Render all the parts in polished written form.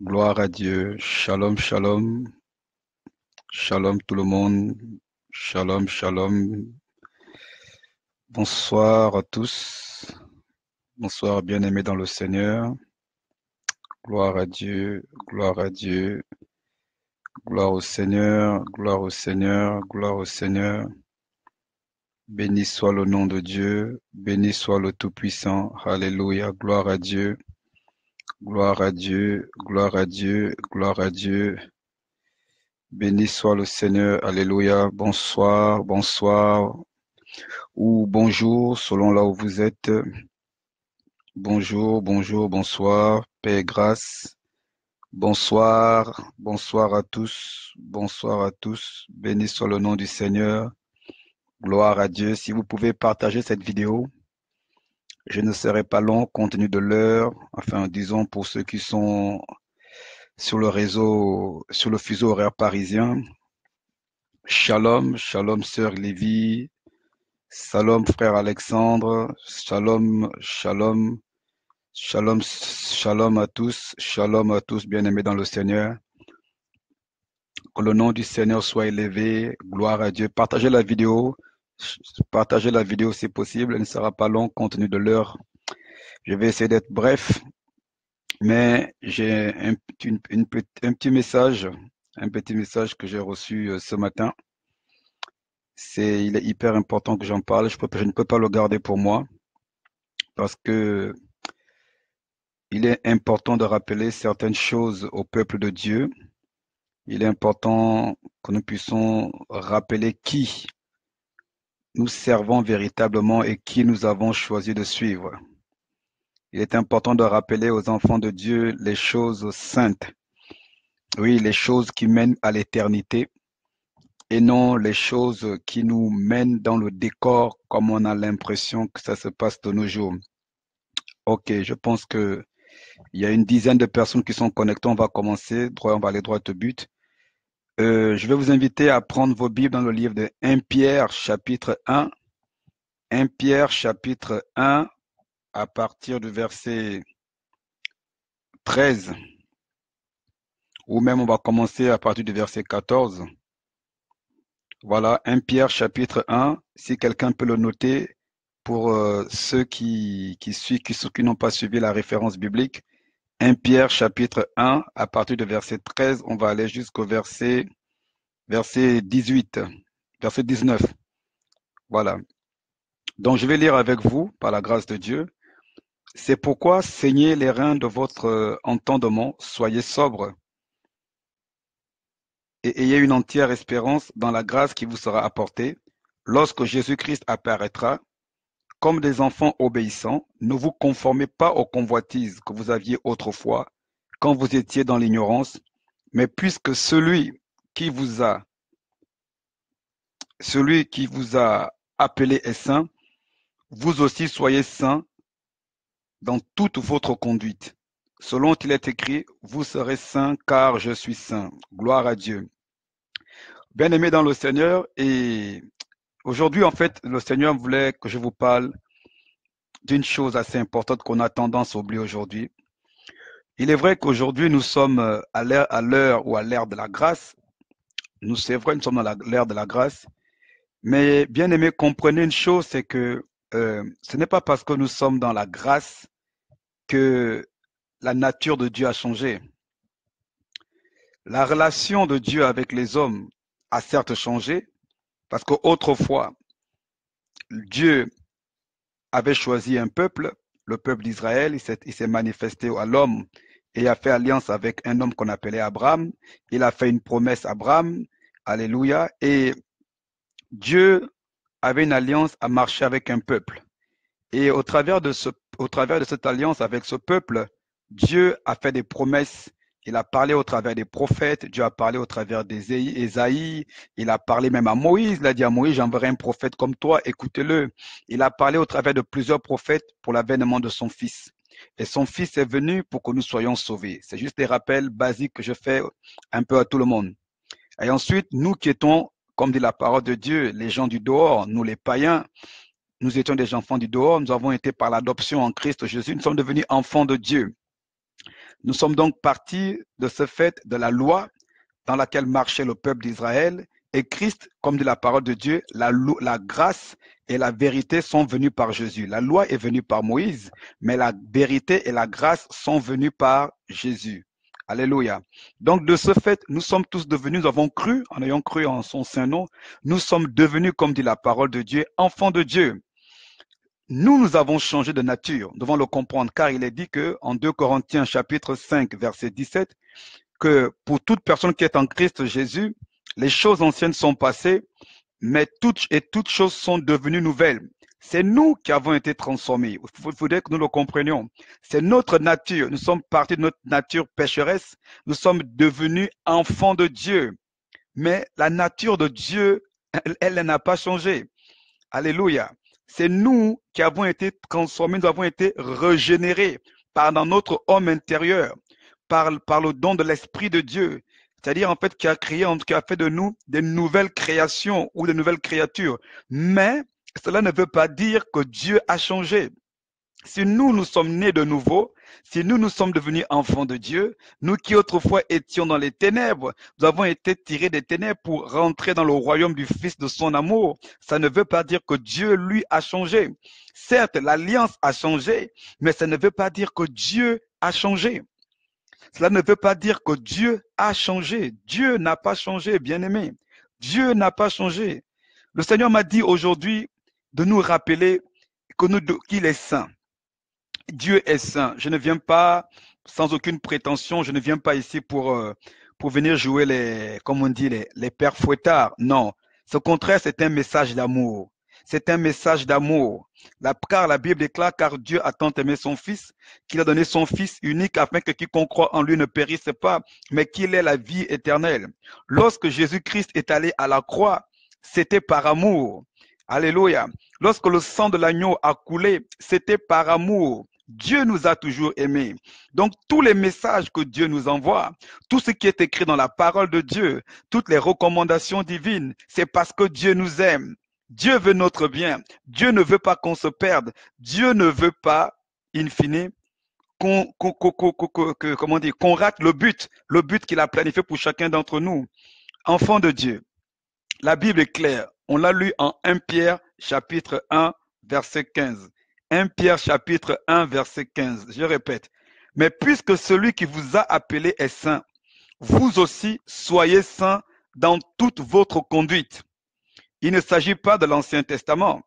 Gloire à Dieu. Shalom, shalom. Shalom tout le monde. Shalom, shalom. Bonsoir à tous. Bonsoir bien-aimés dans le Seigneur. Gloire à Dieu. Gloire à Dieu. Gloire au Seigneur. Gloire au Seigneur. Gloire au Seigneur. Béni soit le nom de Dieu. Béni soit le Tout-Puissant. Alléluia. Gloire à Dieu. Gloire à Dieu. Gloire à Dieu. Gloire à Dieu. Béni soit le Seigneur. Alléluia. Bonsoir. Bonsoir. Ou bonjour, selon là où vous êtes. Bonjour, bonjour, bonsoir, paix et grâce. Bonsoir, bonsoir à tous, bonsoir à tous. Béni soit le nom du Seigneur. Gloire à Dieu. Si vous pouvez partager cette vidéo, je ne serai pas long compte tenu de l'heure. Enfin, disons pour ceux qui sont sur le réseau, sur le fuseau horaire parisien. Shalom, shalom, sœur Lévi. Shalom, frère Alexandre. Shalom, shalom. Shalom à tous, bien-aimés dans le Seigneur. Que le nom du Seigneur soit élevé, gloire à Dieu. Partagez la vidéo si possible, elle ne sera pas longue compte tenu de l'heure. Je vais essayer d'être bref, mais j'ai un petit message que j'ai reçu ce matin. Il est hyper important que j'en parle, je ne peux pas le garder pour moi, parce que il est important de rappeler certaines choses au peuple de Dieu. Il est important que nous puissions rappeler qui nous servons véritablement et qui nous avons choisi de suivre. Il est important de rappeler aux enfants de Dieu les choses saintes, oui, les choses qui mènent à l'éternité et non les choses qui nous mènent dans le décor comme on a l'impression que ça se passe de nos jours. Ok, je pense que il y a une dizaine de personnes qui sont connectées. On va commencer, on va aller droit au but. Je vais vous inviter à prendre vos Bibles dans le livre de 1 Pierre chapitre 1. 1 Pierre chapitre 1 à partir du verset 13, ou même on va commencer à partir du verset 14. Voilà, 1 Pierre chapitre 1, si quelqu'un peut le noter pour ceux qui n'ont pas suivi la référence biblique. 1 Pierre chapitre 1 à partir du verset 13, on va aller jusqu'au verset 18, verset 19. Voilà. Donc je vais lire avec vous, par la grâce de Dieu. C'est pourquoi saignez les reins de votre entendement, soyez sobres et ayez une entière espérance dans la grâce qui vous sera apportée lorsque Jésus-Christ apparaîtra. Comme des enfants obéissants, ne vous conformez pas aux convoitises que vous aviez autrefois quand vous étiez dans l'ignorance, mais puisque celui qui vous a appelé est saint, vous aussi soyez saints dans toute votre conduite. Selon qu'il est écrit, vous serez saints car je suis saint. Gloire à Dieu. Bien-aimés dans le Seigneur, et aujourd'hui, en fait, le Seigneur voulait que je vous parle d'une chose assez importante qu'on a tendance à oublier aujourd'hui. Il est vrai qu'aujourd'hui, nous sommes à l'heure ou à l'ère de la grâce. C'est vrai, nous sommes dans l'ère de la grâce. Mais bien-aimés, comprenez une chose, c'est que ce n'est pas parce que nous sommes dans la grâce que la nature de Dieu a changé. La relation de Dieu avec les hommes a certes changé, parce qu'autrefois, Dieu avait choisi un peuple, le peuple d'Israël, il s'est manifesté à l'homme et a fait alliance avec un homme qu'on appelait Abraham. Il a fait une promesse à Abraham, alléluia, et Dieu avait une alliance à marcher avec un peuple. Et au travers de cette alliance avec ce peuple, Dieu a fait des promesses. Il a parlé au travers des prophètes, Dieu a parlé au travers d'Ésaïe, il a parlé même à Moïse, il a dit à Moïse, j'enverrai un prophète comme toi, écoutez-le. Il a parlé au travers de plusieurs prophètes pour l'avènement de son fils. Et son fils est venu pour que nous soyons sauvés. C'est juste des rappels basiques que je fais un peu à tout le monde. Et ensuite, nous qui étions, comme dit la parole de Dieu, les gens du dehors, nous les païens, nous étions des enfants du dehors, nous avons été par l'adoption en Christ Jésus, nous sommes devenus enfants de Dieu. Nous sommes donc partis de ce fait de la loi dans laquelle marchait le peuple d'Israël. Et Christ, comme dit la parole de Dieu, la grâce et la vérité sont venues par Jésus. La loi est venue par Moïse, mais la vérité et la grâce sont venues par Jésus. Alléluia. Donc de ce fait, nous sommes tous devenus, nous avons cru, en ayant cru en son saint nom, nous sommes devenus, comme dit la parole de Dieu, enfants de Dieu. Nous avons changé de nature, nous devons le comprendre, car il est dit que en 2 Corinthiens chapitre 5, verset 17, que pour toute personne qui est en Christ Jésus, les choses anciennes sont passées, mais toutes choses sont devenues nouvelles. C'est nous qui avons été transformés. Il faudrait que nous le comprenions. C'est notre nature. Nous sommes partis de notre nature pécheresse. Nous sommes devenus enfants de Dieu. Mais la nature de Dieu, elle n'a pas changé. Alléluia. C'est nous qui avons été transformés, nous avons été régénérés par dans notre homme intérieur, par le don de l'Esprit de Dieu. C'est-à-dire, en fait, qui a fait de nous des nouvelles créations ou des nouvelles créatures. Mais cela ne veut pas dire que Dieu a changé. Si nous sommes nés de nouveau, si nous sommes devenus enfants de Dieu, nous qui autrefois étions dans les ténèbres, nous avons été tirés des ténèbres pour rentrer dans le royaume du Fils de son amour. Ça ne veut pas dire que Dieu, lui, a changé. Certes, l'alliance a changé, mais ça ne veut pas dire que Dieu a changé. Cela ne veut pas dire que Dieu a changé. Dieu n'a pas changé, bien-aimé. Dieu n'a pas changé. Le Seigneur m'a dit aujourd'hui de nous rappeler qu'il est saint. Dieu est saint. Je ne viens pas sans aucune prétention. Je ne viens pas ici pour venir jouer comme on dit, les pères fouettards. Non. Au contraire, c'est un message d'amour. C'est un message d'amour. Car la Bible déclare, car Dieu a tant aimé son Fils, qu'il a donné son Fils unique afin que quiconque croit en lui ne périsse pas, mais qu'il ait la vie éternelle. Lorsque Jésus-Christ est allé à la croix, c'était par amour. Alléluia. Lorsque le sang de l'agneau a coulé, c'était par amour. Dieu nous a toujours aimés. Donc, tous les messages que Dieu nous envoie, tout ce qui est écrit dans la parole de Dieu, toutes les recommandations divines, c'est parce que Dieu nous aime. Dieu veut notre bien. Dieu ne veut pas qu'on se perde. Dieu ne veut pas, in fine, qu'on rate le but qu'il a planifié pour chacun d'entre nous. Enfants de Dieu, la Bible est claire. On l'a lu en 1 Pierre chapitre 1, verset 15. 1 Pierre chapitre 1, verset 15. Je répète. Mais puisque celui qui vous a appelé est saint, vous aussi soyez saints dans toute votre conduite. Il ne s'agit pas de l'Ancien Testament.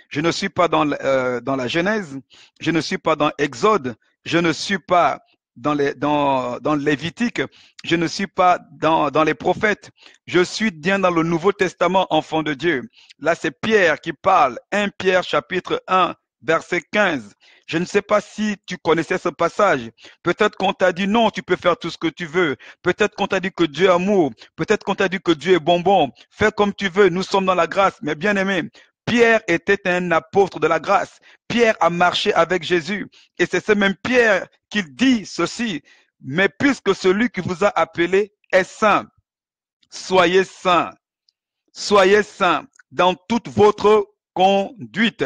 Je ne suis pas dans la Genèse, je ne suis pas dans Exode, je ne suis pas dans Lévitique, je ne suis pas dans les prophètes. Je suis bien dans le Nouveau Testament, enfant de Dieu. Là, c'est Pierre qui parle. 1 Pierre chapitre 1, verset 15. Je ne sais pas si tu connaissais ce passage. Peut-être qu'on t'a dit non, tu peux faire tout ce que tu veux. Peut-être qu'on t'a dit que Dieu est amour. Peut-être qu'on t'a dit que Dieu est bonbon. Fais comme tu veux, nous sommes dans la grâce. Mais bien aimé, Pierre était un apôtre de la grâce. Pierre a marché avec Jésus. Et c'est ce même Pierre qui dit ceci. Mais puisque celui qui vous a appelé est saint, soyez saints. Soyez saints dans toute votre conduite.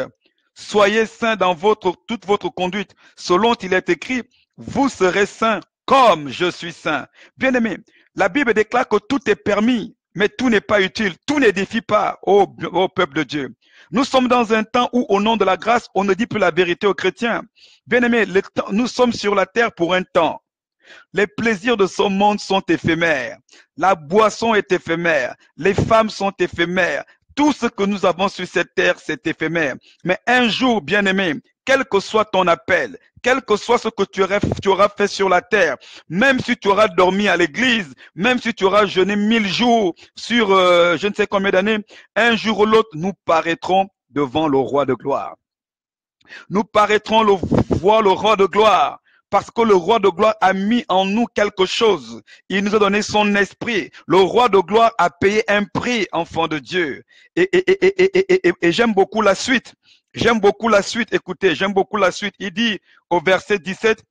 Soyez saints dans toute votre conduite. Selon il est écrit, vous serez saints comme je suis saint. Bien aimé, la Bible déclare que tout est permis, mais tout n'est pas utile. Tout n'édifie pas au peuple de Dieu. Nous sommes dans un temps où, au nom de la grâce, on ne dit plus la vérité aux chrétiens. Bien aimé, nous sommes sur la terre pour un temps. Les plaisirs de ce monde sont éphémères. La boisson est éphémère. Les femmes sont éphémères. Tout ce que nous avons sur cette terre, c'est éphémère. Mais un jour, bien-aimé, quel que soit ton appel, quel que soit ce que tu auras fait sur la terre, même si tu auras dormi à l'église, même si tu auras jeûné 1000 jours sur je ne sais combien d'années, un jour ou l'autre, nous paraîtrons devant le roi de gloire. Nous paraîtrons voir le roi de gloire. Parce que le roi de gloire a mis en nous quelque chose. Il nous a donné son esprit. Le roi de gloire a payé un prix, enfant de Dieu. Et j'aime beaucoup la suite. J'aime beaucoup la suite. Écoutez, j'aime beaucoup la suite. Il dit au verset 17,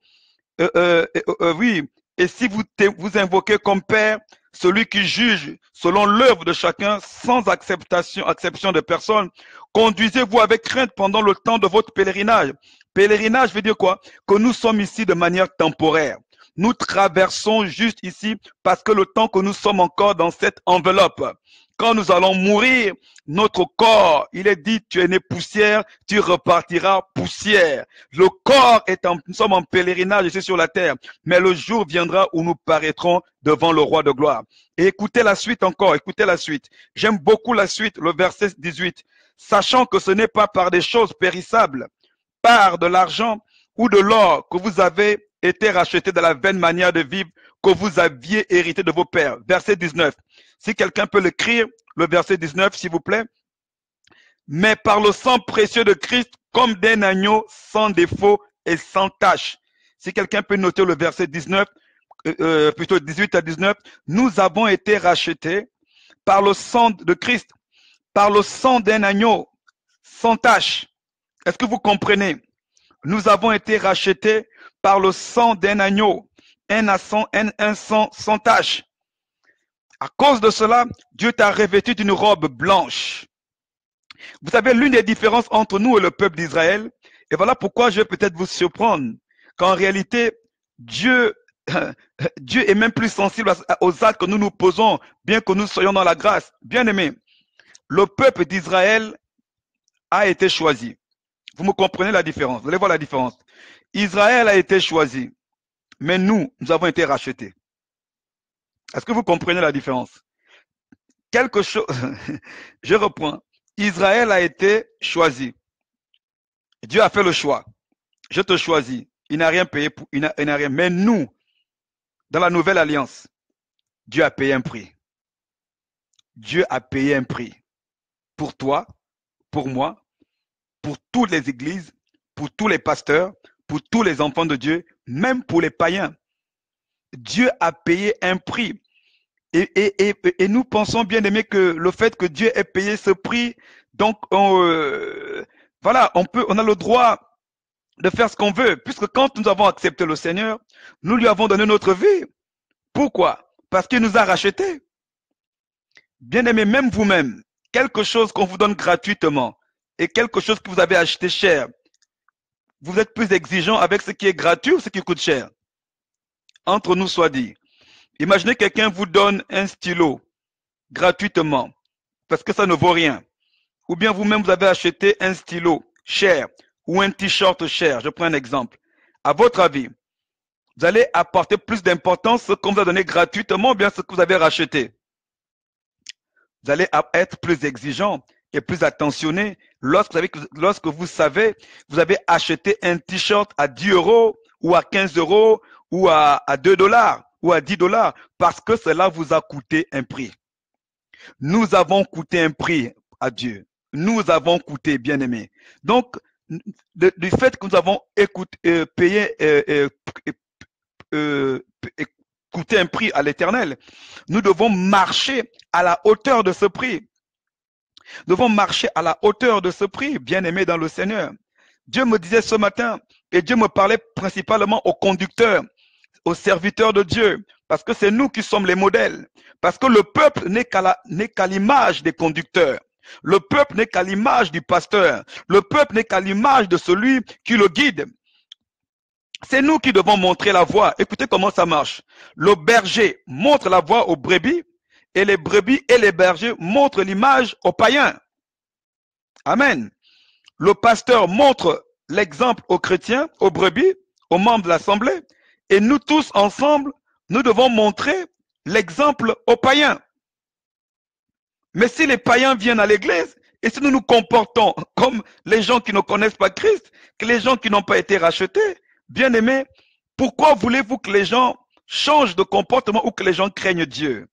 oui, et si vous invoquez comme Père, celui qui juge selon l'œuvre de chacun, sans acception de personne, conduisez-vous avec crainte pendant le temps de votre pèlerinage. Pèlerinage veut dire quoi? Que nous sommes ici de manière temporaire. Nous traversons juste ici parce que le temps que nous sommes encore dans cette enveloppe, quand nous allons mourir, notre corps, il est dit, tu es né poussière, tu repartiras poussière. Le corps nous sommes en pèlerinage ici sur la terre, mais le jour viendra où nous paraîtrons devant le roi de gloire. Et écoutez la suite encore, écoutez la suite. J'aime beaucoup la suite, le verset 18. Sachant que ce n'est pas par des choses périssables, par de l'argent ou de l'or que vous avez été rachetés de la vaine manière de vivre que vous aviez hérité de vos pères. Verset 19. Si quelqu'un peut l'écrire, le verset 19, s'il vous plaît. Mais par le sang précieux de Christ, comme d'un agneau sans défaut et sans tache. Si quelqu'un peut noter le verset 19, plutôt 18 à 19, nous avons été rachetés par le sang de Christ, par le sang d'un agneau sans tache. Est-ce que vous comprenez? Nous avons été rachetés par le sang d'un agneau, un sang sans tache. À cause de cela, Dieu t'a revêtu d'une robe blanche. Vous savez, l'une des différences entre nous et le peuple d'Israël, et voilà pourquoi je vais peut-être vous surprendre, qu'en réalité, Dieu est même plus sensible aux actes que nous nous posons, bien que nous soyons dans la grâce. Bien aimé, le peuple d'Israël a été choisi. Vous me comprenez la différence? Vous allez voir la différence. Israël a été choisi, mais nous avons été rachetés. Est-ce que vous comprenez la différence? Quelque chose, je reprends. Israël a été choisi. Dieu a fait le choix. Je te choisis. Il n'a rien payé pour, il n'a rien. Mais nous, dans la nouvelle alliance, Dieu a payé un prix. Dieu a payé un prix. Pour toi, pour moi, pour toutes les églises, pour tous les pasteurs, pour tous les enfants de Dieu, même pour les païens. Dieu a payé un prix. Et nous pensons bien aimé que le fait que Dieu ait payé ce prix, donc voilà, on a le droit de faire ce qu'on veut, puisque quand nous avons accepté le Seigneur, nous lui avons donné notre vie. Pourquoi? Parce qu'il nous a rachetés. Bien aimé, même vous-même, quelque chose qu'on vous donne gratuitement et quelque chose que vous avez acheté cher, vous êtes plus exigeant avec ce qui est gratuit ou ce qui coûte cher? Entre nous soit dit. Imaginez quelqu'un vous donne un stylo gratuitement parce que ça ne vaut rien. Ou bien vous-même vous avez acheté un stylo cher ou un t-shirt cher. Je prends un exemple. À votre avis, vous allez apporter plus d'importance ce qu'on vous a donné gratuitement ou bien ce que vous avez racheté. Vous allez être plus exigeant et plus attentionné lorsque vous savez, vous avez acheté un t-shirt à 10 € ou à 15 € ou à 2 $ ou à 10 $, parce que cela vous a coûté un prix. Nous avons coûté un prix à Dieu. Nous avons coûté, bien aimé. Donc, du fait que nous avons coûté un prix à l'Éternel, nous devons marcher à la hauteur de ce prix. Nous devons marcher à la hauteur de ce prix, bien aimé dans le Seigneur. Dieu me disait ce matin, et Dieu me parlait principalement aux conducteurs, aux serviteurs de Dieu, parce que c'est nous qui sommes les modèles. Parce que le peuple n'est qu'à l'image des conducteurs. Le peuple n'est qu'à l'image du pasteur. Le peuple n'est qu'à l'image de celui qui le guide. C'est nous qui devons montrer la voie. Écoutez comment ça marche. Le berger montre la voie aux brebis et les brebis et les bergers montrent l'image aux païens. Amen. Le pasteur montre l'exemple aux chrétiens, aux brebis, aux membres de l'assemblée. Et nous tous ensemble, nous devons montrer l'exemple aux païens. Mais si les païens viennent à l'église, et si nous nous comportons comme les gens qui ne connaissent pas Christ, que les gens qui n'ont pas été rachetés, bien aimés, pourquoi voulez-vous que les gens changent de comportement ou que les gens craignent Dieu?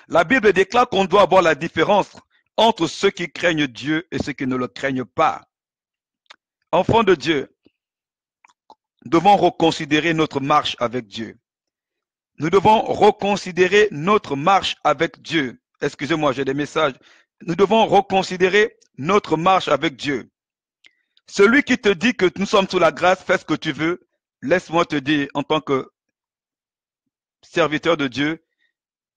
La Bible déclare qu'on doit avoir la différence entre ceux qui craignent Dieu et ceux qui ne le craignent pas. Enfants de Dieu, nous devons reconsidérer notre marche avec Dieu. Nous devons reconsidérer notre marche avec Dieu. Excusez-moi, j'ai des messages. Nous devons reconsidérer notre marche avec Dieu. Celui qui te dit que nous sommes sous la grâce, fais ce que tu veux. Laisse-moi te dire, en tant que serviteur de Dieu,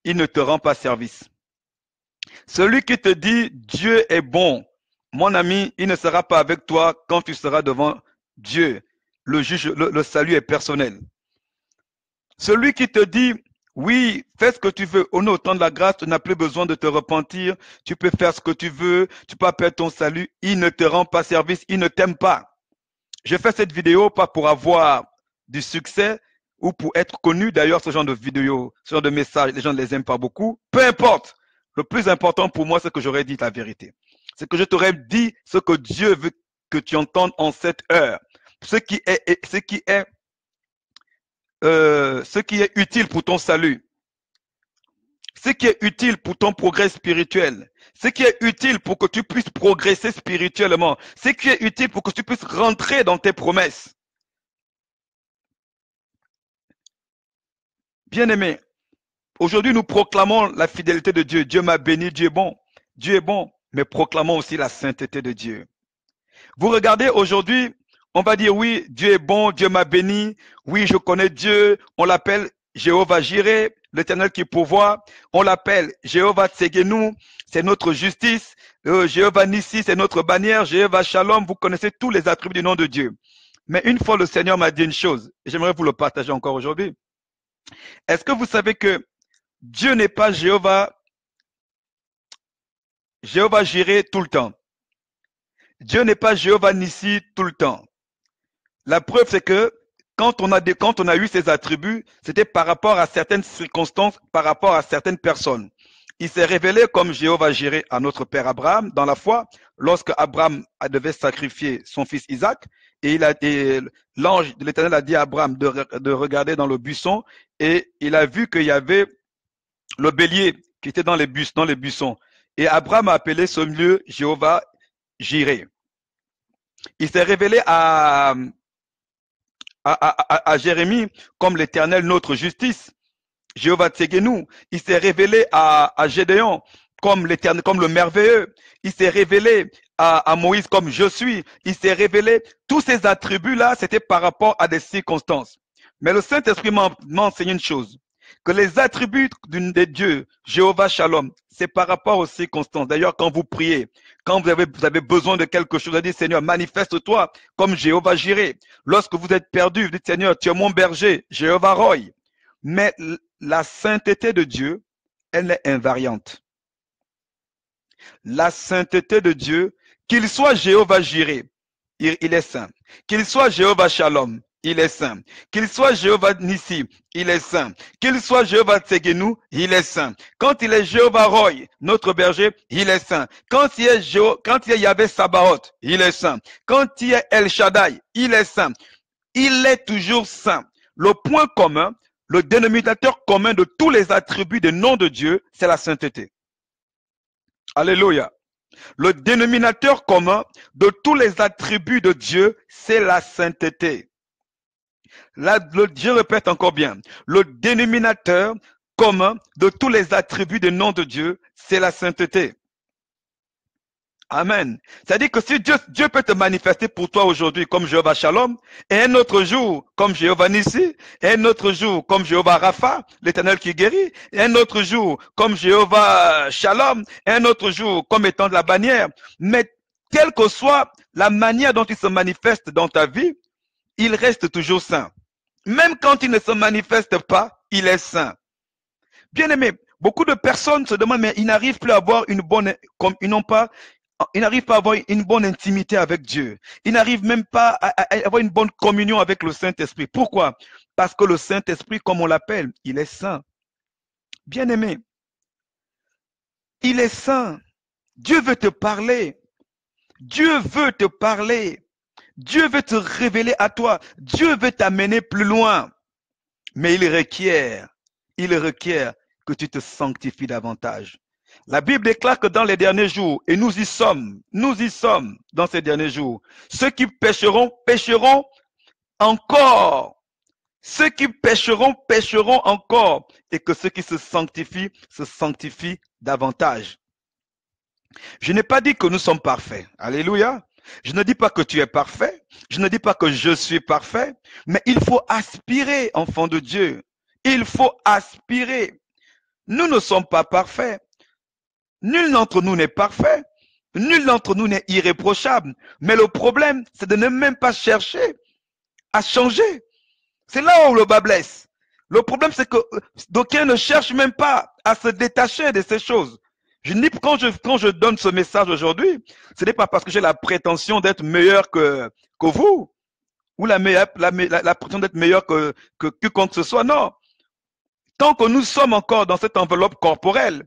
il ne te rend pas service. Celui qui te dit Dieu est bon, mon ami, il ne sera pas avec toi quand tu seras devant Dieu. Le juge, le salut est personnel. Celui qui te dit, oui, fais ce que tu veux. Au nom au temps de la grâce, tu n'as plus besoin de te repentir. Tu peux faire ce que tu veux. Tu peux perdre ton salut. Il ne te rend pas service. Il ne t'aime pas. Je fais cette vidéo pas pour avoir du succès ou pour être connu. D'ailleurs, ce genre de vidéo, ce genre de message, les gens ne les aiment pas beaucoup. Peu importe. Le plus important pour moi, c'est que j'aurais dit la vérité. C'est que je t'aurais dit ce que Dieu veut que tu entendes en cette heure. Ce qui est utile pour ton salut. Ce qui est utile pour ton progrès spirituel. Ce qui est utile pour que tu puisses progresser spirituellement. Ce qui est utile pour que tu puisses rentrer dans tes promesses. Bien-aimés, aujourd'hui nous proclamons la fidélité de Dieu. Dieu m'a béni, Dieu est bon. Dieu est bon, mais proclamons aussi la sainteté de Dieu. Vous regardez aujourd'hui, on va dire oui, Dieu est bon, Dieu m'a béni. Oui, je connais Dieu. On l'appelle Jéhovah Jireh, l'Éternel qui pourvoit. On l'appelle Jéhovah Tségénou, c'est notre justice. Jéhovah Nissi, c'est notre bannière. Jéhovah Shalom, vous connaissez tous les attributs du nom de Dieu. Mais une fois, le Seigneur m'a dit une chose, et j'aimerais vous le partager encore aujourd'hui. Est-ce que vous savez que Dieu n'est pas Jéhovah Jireh tout le temps? Dieu n'est pas Jéhovah Nissi tout le temps. La preuve, c'est que quand on a eu ces attributs, c'était par rapport à certaines circonstances, par rapport à certaines personnes. Il s'est révélé comme Jéhovah Jireh à notre père Abraham dans la foi, lorsque Abraham devait sacrifier son fils Isaac, et l'ange de l'Éternel a dit à Abraham de regarder dans le buisson, et il a vu qu'il y avait le bélier qui était dans les buissons. Et Abraham a appelé ce lieu Jéhovah Jireh. Il s'est révélé à Jérémie comme l'Éternel notre justice, Jéhovah Tségénou. Il s'est révélé à Gédéon comme l'Éternel, comme le merveilleux. Il s'est révélé à Moïse comme je suis. Il s'est révélé. Tous ces attributs-là, c'était par rapport à des circonstances. Mais le Saint-Esprit m'a enseigné une chose, que les attributs de Dieu, Jéhovah Shalom, c'est par rapport aux circonstances. D'ailleurs, quand vous priez, quand vous avez besoin de quelque chose, vous dites, Seigneur, manifeste-toi comme Jéhovah Jireh. Lorsque vous êtes perdu, vous dites, Seigneur, tu es mon berger, Jéhovah Roy. Mais la sainteté de Dieu, elle est invariante. La sainteté de Dieu, qu'il soit Jéhovah Jireh, il est saint. Qu'il soit Jéhovah Shalom, il est saint. Qu'il soit Jéhovah Nissi, il est saint. Qu'il soit Jéhovah Tségénou, il est saint. Quand il est Jéhovah Roy, notre berger, il est saint. Quand il est Yahvé Sabaoth, il est saint. Quand il est El Shaddai, il est saint. Il est toujours saint. Le point commun, le dénominateur commun de tous les attributs des noms de Dieu, c'est la sainteté. Alléluia. Le dénominateur commun de tous les attributs de Dieu, c'est la sainteté. Là, je répète encore bien, le dénominateur commun de tous les attributs des noms de Dieu, c'est la sainteté. Amen. C'est-à-dire que si Dieu peut te manifester pour toi aujourd'hui comme Jéhovah Shalom, et un autre jour comme Jéhovah Nissi, et un autre jour comme Jéhovah Rapha, l'Éternel qui guérit, et un autre jour comme Jéhovah Shalom, et un autre jour comme étant de la bannière. Mais quelle que soit la manière dont il se manifeste dans ta vie, il reste toujours saint. Même quand il ne se manifeste pas, il est saint. Bien aimé, beaucoup de personnes se demandent, mais ils n'arrivent plus à avoir une bonne, comme ils n'ont pas, ils n'arrivent pas à avoir une bonne intimité avec Dieu. Ils n'arrivent même pas à avoir une bonne communion avec le Saint-Esprit. Pourquoi? Parce que le Saint-Esprit, comme on l'appelle, il est saint. Bien aimé, il est saint. Dieu veut te parler. Dieu veut te parler. Dieu veut te révéler à toi. Dieu veut t'amener plus loin. Mais il requiert que tu te sanctifies davantage. La Bible déclare que dans les derniers jours, et nous y sommes dans ces derniers jours, ceux qui pécheront, pécheront encore. Ceux qui pécheront, pécheront encore. Et que ceux qui se sanctifient davantage. Je n'ai pas dit que nous sommes parfaits. Alléluia. Je ne dis pas que tu es parfait. Je ne dis pas que je suis parfait. Mais il faut aspirer, enfant de Dieu. Il faut aspirer. Nous ne sommes pas parfaits. Nul d'entre nous n'est parfait. Nul d'entre nous n'est irréprochable. Mais le problème, c'est de ne même pas chercher à changer. C'est là où le bas blesse. Le problème, c'est que d'aucuns ne cherchent même pas à se détacher de ces choses. Quand je donne ce message aujourd'hui, ce n'est pas parce que j'ai la prétention d'être meilleur que vous, ou la prétention d'être meilleur que quiconque que ce soit. Non. Tant que nous sommes encore dans cette enveloppe corporelle,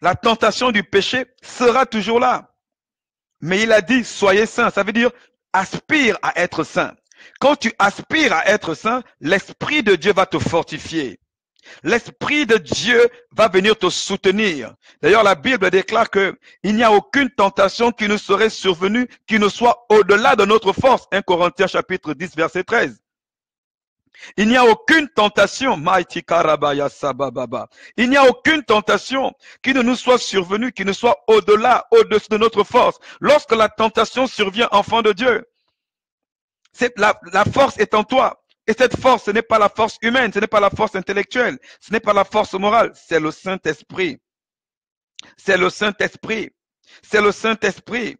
la tentation du péché sera toujours là. Mais il a dit, soyez saints. Ça veut dire, aspire à être saint. Quand tu aspires à être saint, l'Esprit de Dieu va te fortifier. L'Esprit de Dieu va venir te soutenir. D'ailleurs, la Bible déclare que il n'y a aucune tentation qui nous serait survenue qui ne soit au-delà de notre force. 1 Corinthiens chapitre 10, verset 13. Il n'y a aucune tentation, il n'y a aucune tentation qui ne nous soit survenue, qui ne soit au-delà, au-dessus de notre force. Lorsque la tentation survient, enfant de Dieu, la force est en toi. Et cette force, ce n'est pas la force humaine, ce n'est pas la force intellectuelle, ce n'est pas la force morale, c'est le Saint-Esprit. C'est le Saint-Esprit. C'est le Saint-Esprit.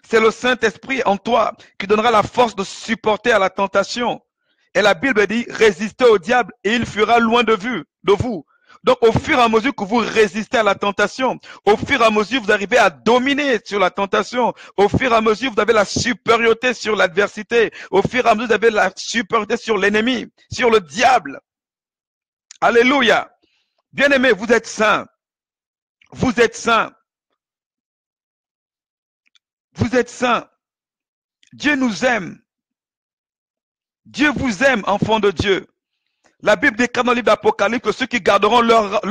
C'est le Saint-Esprit en toi qui donnera la force de supporter à la tentation. Et la Bible dit, résistez au diable et il fuira loin de vous. Donc, au fur et à mesure que vous résistez à la tentation, au fur et à mesure vous arrivez à dominer sur la tentation, au fur et à mesure vous avez la supériorité sur l'adversité, au fur et à mesure vous avez la supériorité sur l'ennemi, sur le diable. Alléluia. Bien-aimés, vous êtes saints. Vous êtes saints. Vous êtes saints. Dieu nous aime. Dieu vous aime, enfants de Dieu. La Bible déclare dans le livre d'Apocalypse que ceux qui garderont leur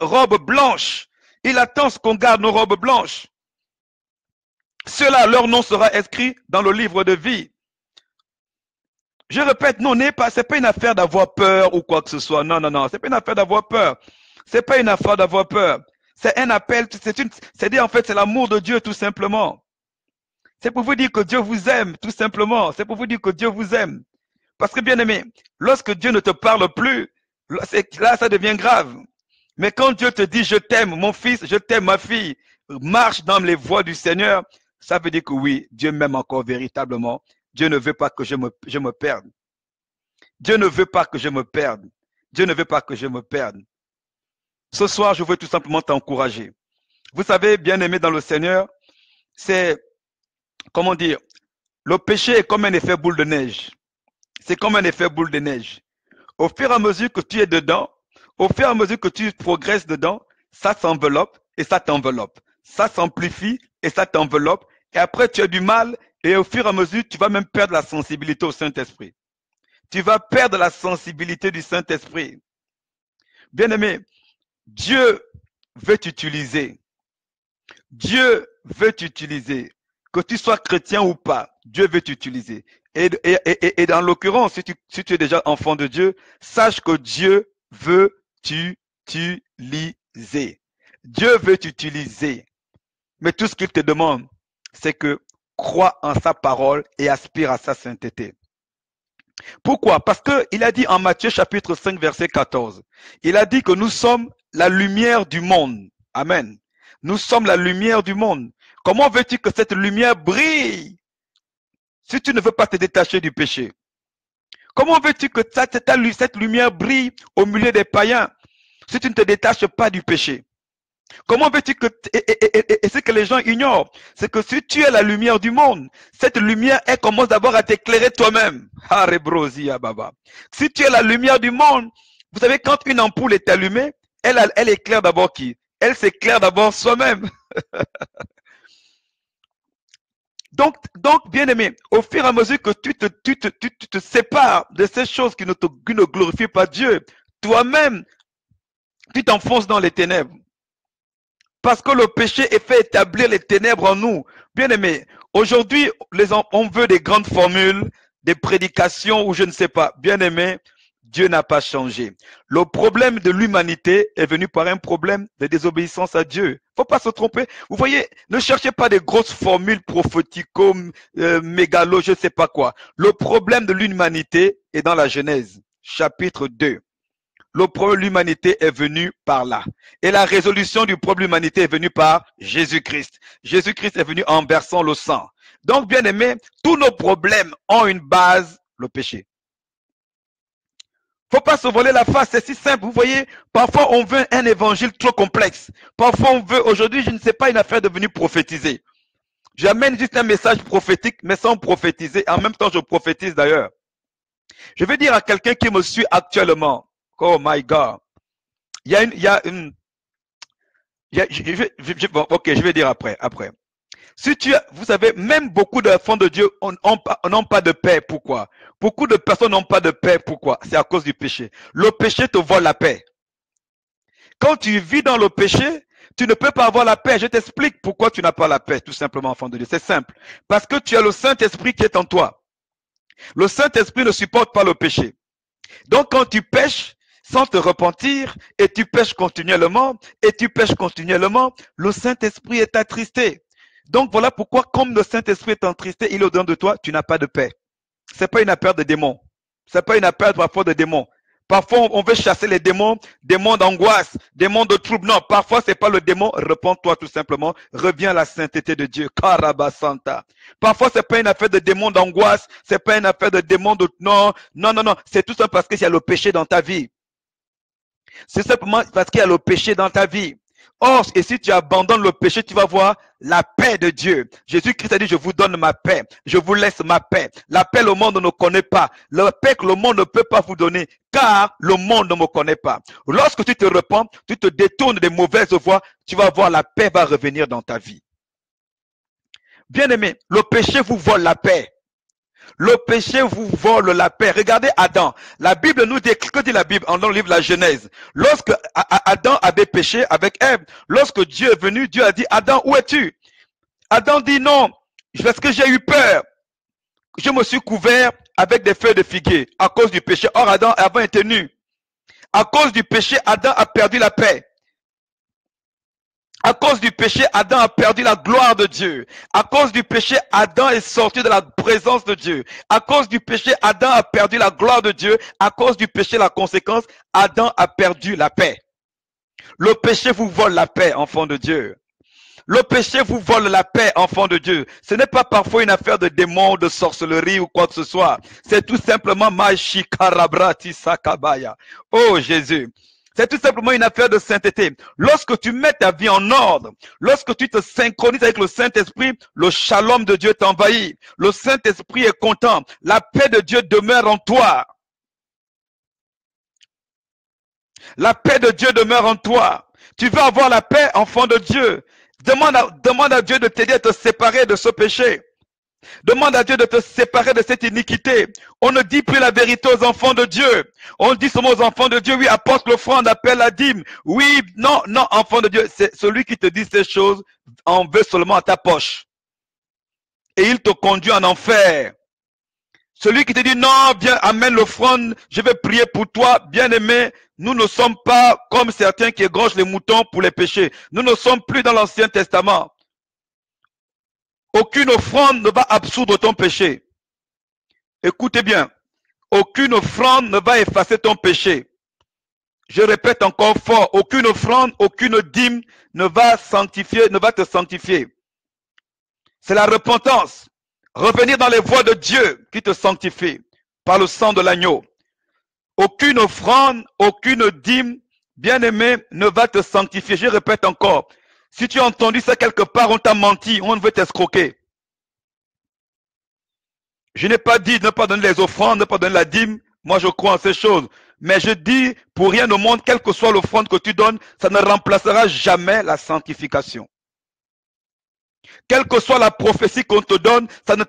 robe blanche, il attend qu'on garde nos robes blanches. Ceux-là, leur nom sera inscrit dans le livre de vie. Je répète, non, c'est pas une affaire d'avoir peur ou quoi que ce soit. Non, non, non, c'est pas une affaire d'avoir peur. C'est pas une affaire d'avoir peur. C'est un appel, c'est en fait, c'est l'amour de Dieu tout simplement. C'est pour vous dire que Dieu vous aime, tout simplement. C'est pour vous dire que Dieu vous aime. Parce que bien aimé, lorsque Dieu ne te parle plus, là, ça devient grave. Mais quand Dieu te dit, je t'aime, mon fils, je t'aime, ma fille, marche dans les voies du Seigneur, ça veut dire que oui, Dieu m'aime encore véritablement. Dieu ne veut pas que je me perde. Dieu ne veut pas que je me perde. Dieu ne veut pas que je me perde. Ce soir, je veux tout simplement t'encourager. Vous savez, bien aimé dans le Seigneur, c'est, comment dire, le péché est comme un effet boule de neige. C'est comme un effet boule de neige. Au fur et à mesure que tu es dedans, au fur et à mesure que tu progresses dedans, ça s'enveloppe et ça t'enveloppe. Ça s'amplifie et ça t'enveloppe. Et après, tu as du mal et au fur et à mesure, tu vas même perdre la sensibilité au Saint-Esprit. Tu vas perdre la sensibilité du Saint-Esprit. Bien-aimé, Dieu veut t'utiliser. Dieu veut t'utiliser. Que tu sois chrétien ou pas, Dieu veut t'utiliser. Et dans l'occurrence, si tu es déjà enfant de Dieu, sache que Dieu veut t'utiliser. Dieu veut t'utiliser. Mais tout ce qu'il te demande, c'est que crois en sa parole et aspire à sa sainteté. Pourquoi? Parce qu'il a dit en Matthieu chapitre 5, verset 14, il a dit que nous sommes la lumière du monde. Amen. Nous sommes la lumière du monde. Comment veux-tu que cette lumière brille si tu ne veux pas te détacher du péché? Comment veux-tu que cette lumière brille au milieu des païens si tu ne te détaches pas du péché? Comment veux-tu que... Et ce que les gens ignorent, c'est que si tu es la lumière du monde, cette lumière, elle commence d'abord à t'éclairer toi-même. Si tu es la lumière du monde, vous savez, quand une ampoule est allumée, elle éclaire d'abord qui? Elle s'éclaire d'abord soi-même. Donc, bien aimé, au fur et à mesure que tu te sépares de ces choses qui ne glorifient pas Dieu, toi-même, tu t'enfonces dans les ténèbres. Parce que le péché est fait établir les ténèbres en nous. Bien aimé, aujourd'hui, on veut des grandes formules, des prédications ou je ne sais pas. Bien aimé, Dieu n'a pas changé. Le problème de l'humanité est venu par un problème de désobéissance à Dieu. Faut pas se tromper. Vous voyez, ne cherchez pas des grosses formules prophético, mégalo, je ne sais pas quoi. Le problème de l'humanité est dans la Genèse, chapitre 2. Le problème de l'humanité est venu par là. Et la résolution du problème de l'humanité est venue par Jésus-Christ. Jésus-Christ est venu en versant le sang. Donc, bien aimé, tous nos problèmes ont une base, le péché. Faut pas se voler la face, c'est si simple. Vous voyez, parfois on veut un évangile trop complexe. Parfois on veut, aujourd'hui, je ne sais pas, une affaire de venir prophétiser. J'amène juste un message prophétique, mais sans prophétiser. En même temps, je prophétise d'ailleurs. Je vais dire à quelqu'un qui me suit actuellement, oh my God, bon, ok, je vais dire après. Si vous savez, même beaucoup d'enfants de Dieu n'ont pas de paix. Pourquoi? Beaucoup de personnes n'ont pas de paix. Pourquoi? C'est à cause du péché. Le péché te vole la paix. Quand tu vis dans le péché, tu ne peux pas avoir la paix. Je t'explique pourquoi tu n'as pas la paix, tout simplement, enfant de Dieu. C'est simple. Parce que tu as le Saint-Esprit qui est en toi. Le Saint-Esprit ne supporte pas le péché. Donc, quand tu pêches sans te repentir, et tu pêches continuellement, le Saint-Esprit est attristé. Donc, voilà pourquoi, comme le Saint-Esprit est attristé, il est au-dedans de toi, tu n'as pas de paix. C'est pas une affaire de démons. C'est pas une affaire parfois de démons. Parfois, on veut chasser les démons d'angoisse, démons de trouble. Non, parfois, c'est pas le démon. Repends-toi tout simplement. Reviens à la sainteté de Dieu. Karabasanta. Parfois, c'est pas une affaire de démons d'angoisse. C'est pas une affaire de démons de... Non. C'est tout ça parce qu'il y a le péché dans ta vie. C'est simplement parce qu'il y a le péché dans ta vie. Or, et si tu abandonnes le péché, tu vas voir la paix de Dieu. Jésus-Christ a dit, je vous donne ma paix. Je vous laisse ma paix. La paix, le monde ne connaît pas. La paix que le monde ne peut pas vous donner, car le monde ne me connaît pas. Lorsque tu te repens, tu te détournes des mauvaises voies, tu vas voir la paix va revenir dans ta vie. Bien-aimé, le péché vous vole la paix. Le péché vous vole la paix. Regardez Adam. La Bible nous dit, que dit la Bible dans le livre de la Genèse? Lorsque Adam avait péché avec Ève, lorsque Dieu est venu, Dieu a dit, Adam, où es-tu? Adam dit non, parce que j'ai eu peur. Je me suis couvert avec des feuilles de figuier à cause du péché. Or, Adam avant était nu. À cause du péché, Adam a perdu la paix. À cause du péché, Adam a perdu la gloire de Dieu. À cause du péché, Adam est sorti de la présence de Dieu. À cause du péché, Adam a perdu la gloire de Dieu. À cause du péché, la conséquence, Adam a perdu la paix. Le péché vous vole la paix, enfant de Dieu. Le péché vous vole la paix, enfant de Dieu. Ce n'est pas parfois une affaire de démons, de sorcellerie ou quoi que ce soit. C'est tout simplement Mashikarabrati Sakabaya. Oh Jésus. C'est tout simplement une affaire de sainteté. Lorsque tu mets ta vie en ordre, lorsque tu te synchronises avec le Saint-Esprit, le shalom de Dieu t'envahit. Le Saint-Esprit est content. La paix de Dieu demeure en toi. La paix de Dieu demeure en toi. Tu veux avoir la paix, enfant de Dieu. Demande à Dieu de t'aider à te séparer de ce péché. Demande à Dieu de te séparer de cette iniquité. On ne dit plus la vérité aux enfants de Dieu. On dit seulement aux enfants de Dieu, oui, apporte l'offrande, appelle la dîme. Oui, non, enfant de Dieu. C'est celui qui te dit ces choses en veut seulement à ta poche. Et il te conduit en enfer. Celui qui te dit non, viens, amène l'offrande, je vais prier pour toi, bien-aimé. Nous ne sommes pas comme certains qui égorgent les moutons pour les péchés. Nous ne sommes plus dans l'Ancien Testament. Aucune offrande ne va absoudre ton péché. Écoutez bien, aucune offrande ne va effacer ton péché. Je répète encore fort, aucune offrande, aucune dîme ne va te sanctifier. C'est la repentance. Revenir dans les voies de Dieu qui te sanctifie par le sang de l'agneau. Aucune offrande, aucune dîme, bien-aimé, ne va te sanctifier. Je répète encore. Si tu as entendu ça quelque part, on t'a menti, on veut t'escroquer. Je n'ai pas dit de ne pas donner les offrandes, de ne pas donner la dîme. Moi, je crois en ces choses. Mais je dis, pour rien au monde, quelle que soit l'offrande que tu donnes, ça ne remplacera jamais la sanctification. Quelle que soit la prophétie qu'on te donne, ça ne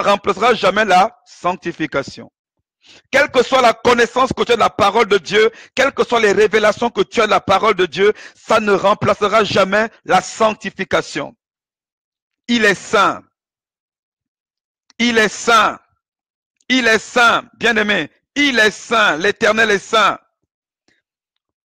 remplacera jamais la sanctification. Quelle que soit la connaissance que tu as de la parole de Dieu, quelles que soient les révélations que tu as de la parole de Dieu, ça ne remplacera jamais la sanctification. Il est saint. Il est saint. Il est saint, bien-aimé. Il est saint. L'Éternel est saint.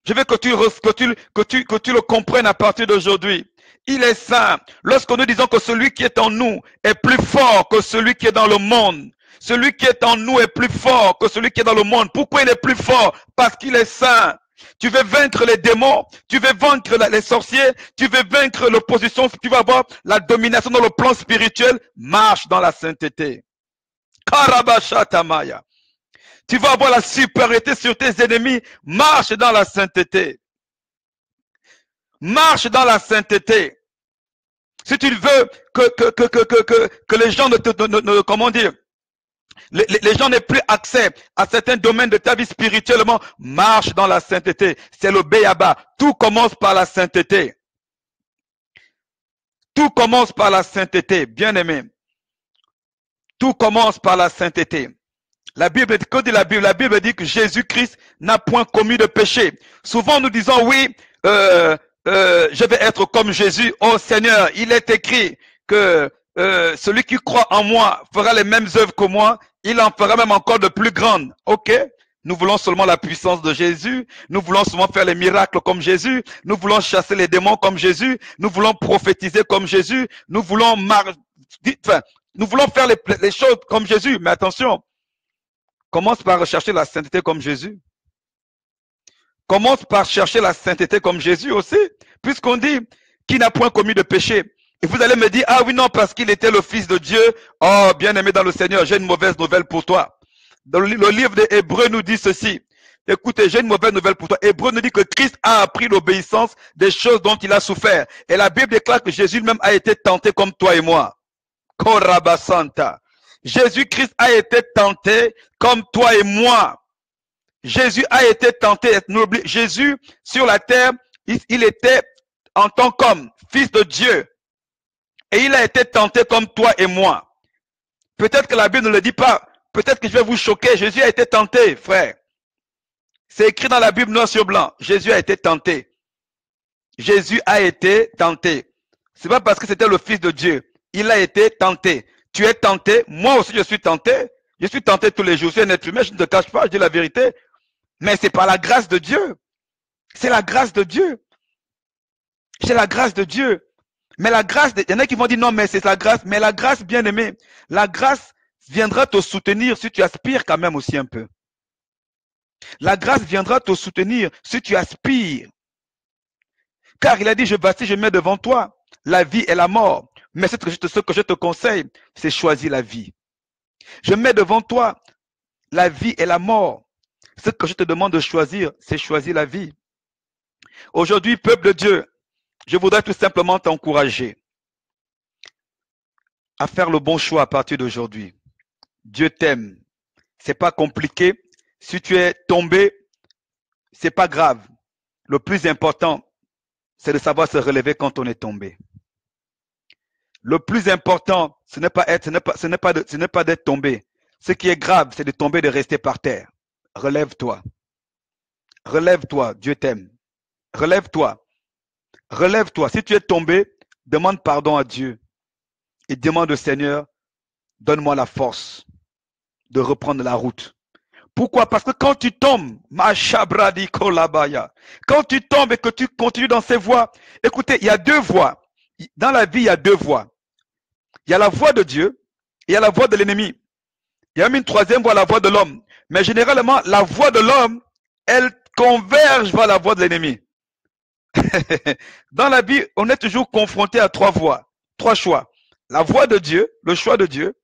Je veux que tu le comprennes à partir d'aujourd'hui. Il est saint. Lorsque nous disons que celui qui est en nous est plus fort que celui qui est dans le monde. Celui qui est en nous est plus fort que celui qui est dans le monde. Pourquoi il est plus fort? Parce qu'il est saint. Tu veux vaincre les démons, tu veux vaincre les sorciers, tu veux vaincre l'opposition, tu vas avoir la domination dans le plan spirituel, marche dans la sainteté. Karabashatamaya. Tu vas avoir la supériorité sur tes ennemis. Marche dans la sainteté. Marche dans la sainteté. Si tu veux que les gens comment dire, les gens n'aient plus accès à certains domaines de ta vie spirituellement, marche dans la sainteté. C'est le béaba. Tout commence par la sainteté. Tout commence par la sainteté, bien aimé. Tout commence par la sainteté. La Bible, que dit la Bible? La Bible dit que Jésus-Christ n'a point commis de péché. Souvent nous disons oui, je vais être comme Jésus. Oh Seigneur, il est écrit que celui qui croit en moi fera les mêmes œuvres que moi. Il en fera même encore de plus grandes. Ok? Nous voulons seulement la puissance de Jésus. Nous voulons seulement faire les miracles comme Jésus. Nous voulons chasser les démons comme Jésus. Nous voulons prophétiser comme Jésus. Nous voulons nous voulons faire les choses comme Jésus. Mais attention, commence par rechercher la sainteté comme Jésus. Commence par chercher la sainteté comme Jésus aussi. Puisqu'on dit qu'il n'a point commis de péché. Et vous allez me dire, ah oui, non, parce qu'il était le Fils de Dieu. Oh, bien-aimé dans le Seigneur, j'ai une mauvaise nouvelle pour toi. Dans le livre des Hébreux nous dit ceci. Écoutez, j'ai une mauvaise nouvelle pour toi. Hébreux nous dit que Christ a appris l'obéissance des choses dont il a souffert. Et la Bible déclare que Jésus lui-même a été tenté comme toi et moi. Korabasanta. Jésus-Christ a été tenté comme toi et moi. Jésus a été tenté. Jésus, sur la terre, il était en tant qu'homme, fils de Dieu. Et il a été tenté comme toi et moi. Peut-être que la Bible ne le dit pas. Peut-être que je vais vous choquer. Jésus a été tenté, frère. C'est écrit dans la Bible noir sur blanc. Jésus a été tenté. Jésus a été tenté. C'est pas parce que c'était le Fils de Dieu. Il a été tenté. Tu es tenté. Moi aussi, je suis tenté. Je suis tenté tous les jours. Je suis un être humain. Je ne te cache pas. Je dis la vérité. Mais c'est par la grâce de Dieu. C'est la grâce de Dieu. C'est la grâce de Dieu. Mais la grâce, il y en a qui vont dire non, mais c'est la grâce. Mais la grâce, bien aimé, la grâce viendra te soutenir si tu aspires quand même aussi un peu. La grâce viendra te soutenir si tu aspires. Car il a dit, je mets devant toi la vie et la mort. Mais ce que je te conseille, c'est choisir la vie. Je mets devant toi la vie et la mort. Ce que je te demande de choisir, c'est choisir la vie. Aujourd'hui, peuple de Dieu, je voudrais tout simplement t'encourager à faire le bon choix à partir d'aujourd'hui. Dieu t'aime. C'est pas compliqué. Si tu es tombé, c'est pas grave. Le plus important, c'est de savoir se relever quand on est tombé. Le plus important, ce n'est pas d'être tombé. Ce qui est grave, c'est de tomber, de rester par terre. Relève-toi. Relève-toi. Dieu t'aime. Relève-toi. Relève-toi. Si tu es tombé, demande pardon à Dieu. Et demande au Seigneur, donne-moi la force de reprendre la route. Pourquoi? Parce que quand tu tombes, quand tu tombes et que tu continues dans ces voies, écoutez, il y a deux voies. Dans la vie, il y a deux voies. Il y a la voie de Dieu et il y a la voie de l'ennemi. Il y a même une troisième voie, la voie de l'homme. Mais généralement, la voie de l'homme, elle converge vers la voie de l'ennemi. Dans la vie, on est toujours confronté à trois voies, trois choix. La voie de Dieu, le choix de Dieu,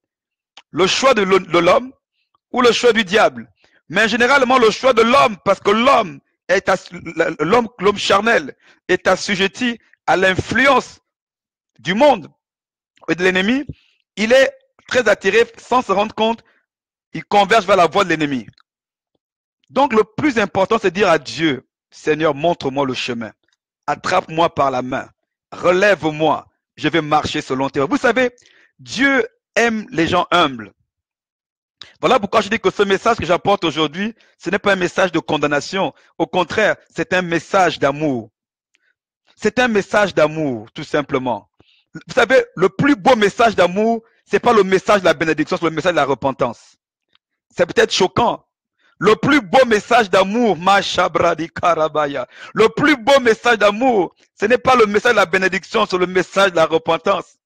le choix de l'homme ou le choix du diable. Mais généralement, le choix de l'homme, parce que l'homme charnel est assujetti à l'influence du monde et de l'ennemi, il est très attiré sans se rendre compte, il converge vers la voie de l'ennemi. Donc le plus important, c'est de dire à Dieu, Seigneur, montre-moi le chemin, attrape-moi par la main, relève-moi, je vais marcher selon tes voies. Vous savez, Dieu aime les gens humbles. Voilà pourquoi je dis que ce message que j'apporte aujourd'hui, ce n'est pas un message de condamnation. Au contraire, c'est un message d'amour. C'est un message d'amour, tout simplement. Vous savez, le plus beau message d'amour, c'est pas le message de la bénédiction, c'est le message de la repentance. C'est peut-être choquant. Le plus beau message d'amour, le plus beau message d'amour, ce n'est pas le message de la bénédiction, c'est le message de la repentance.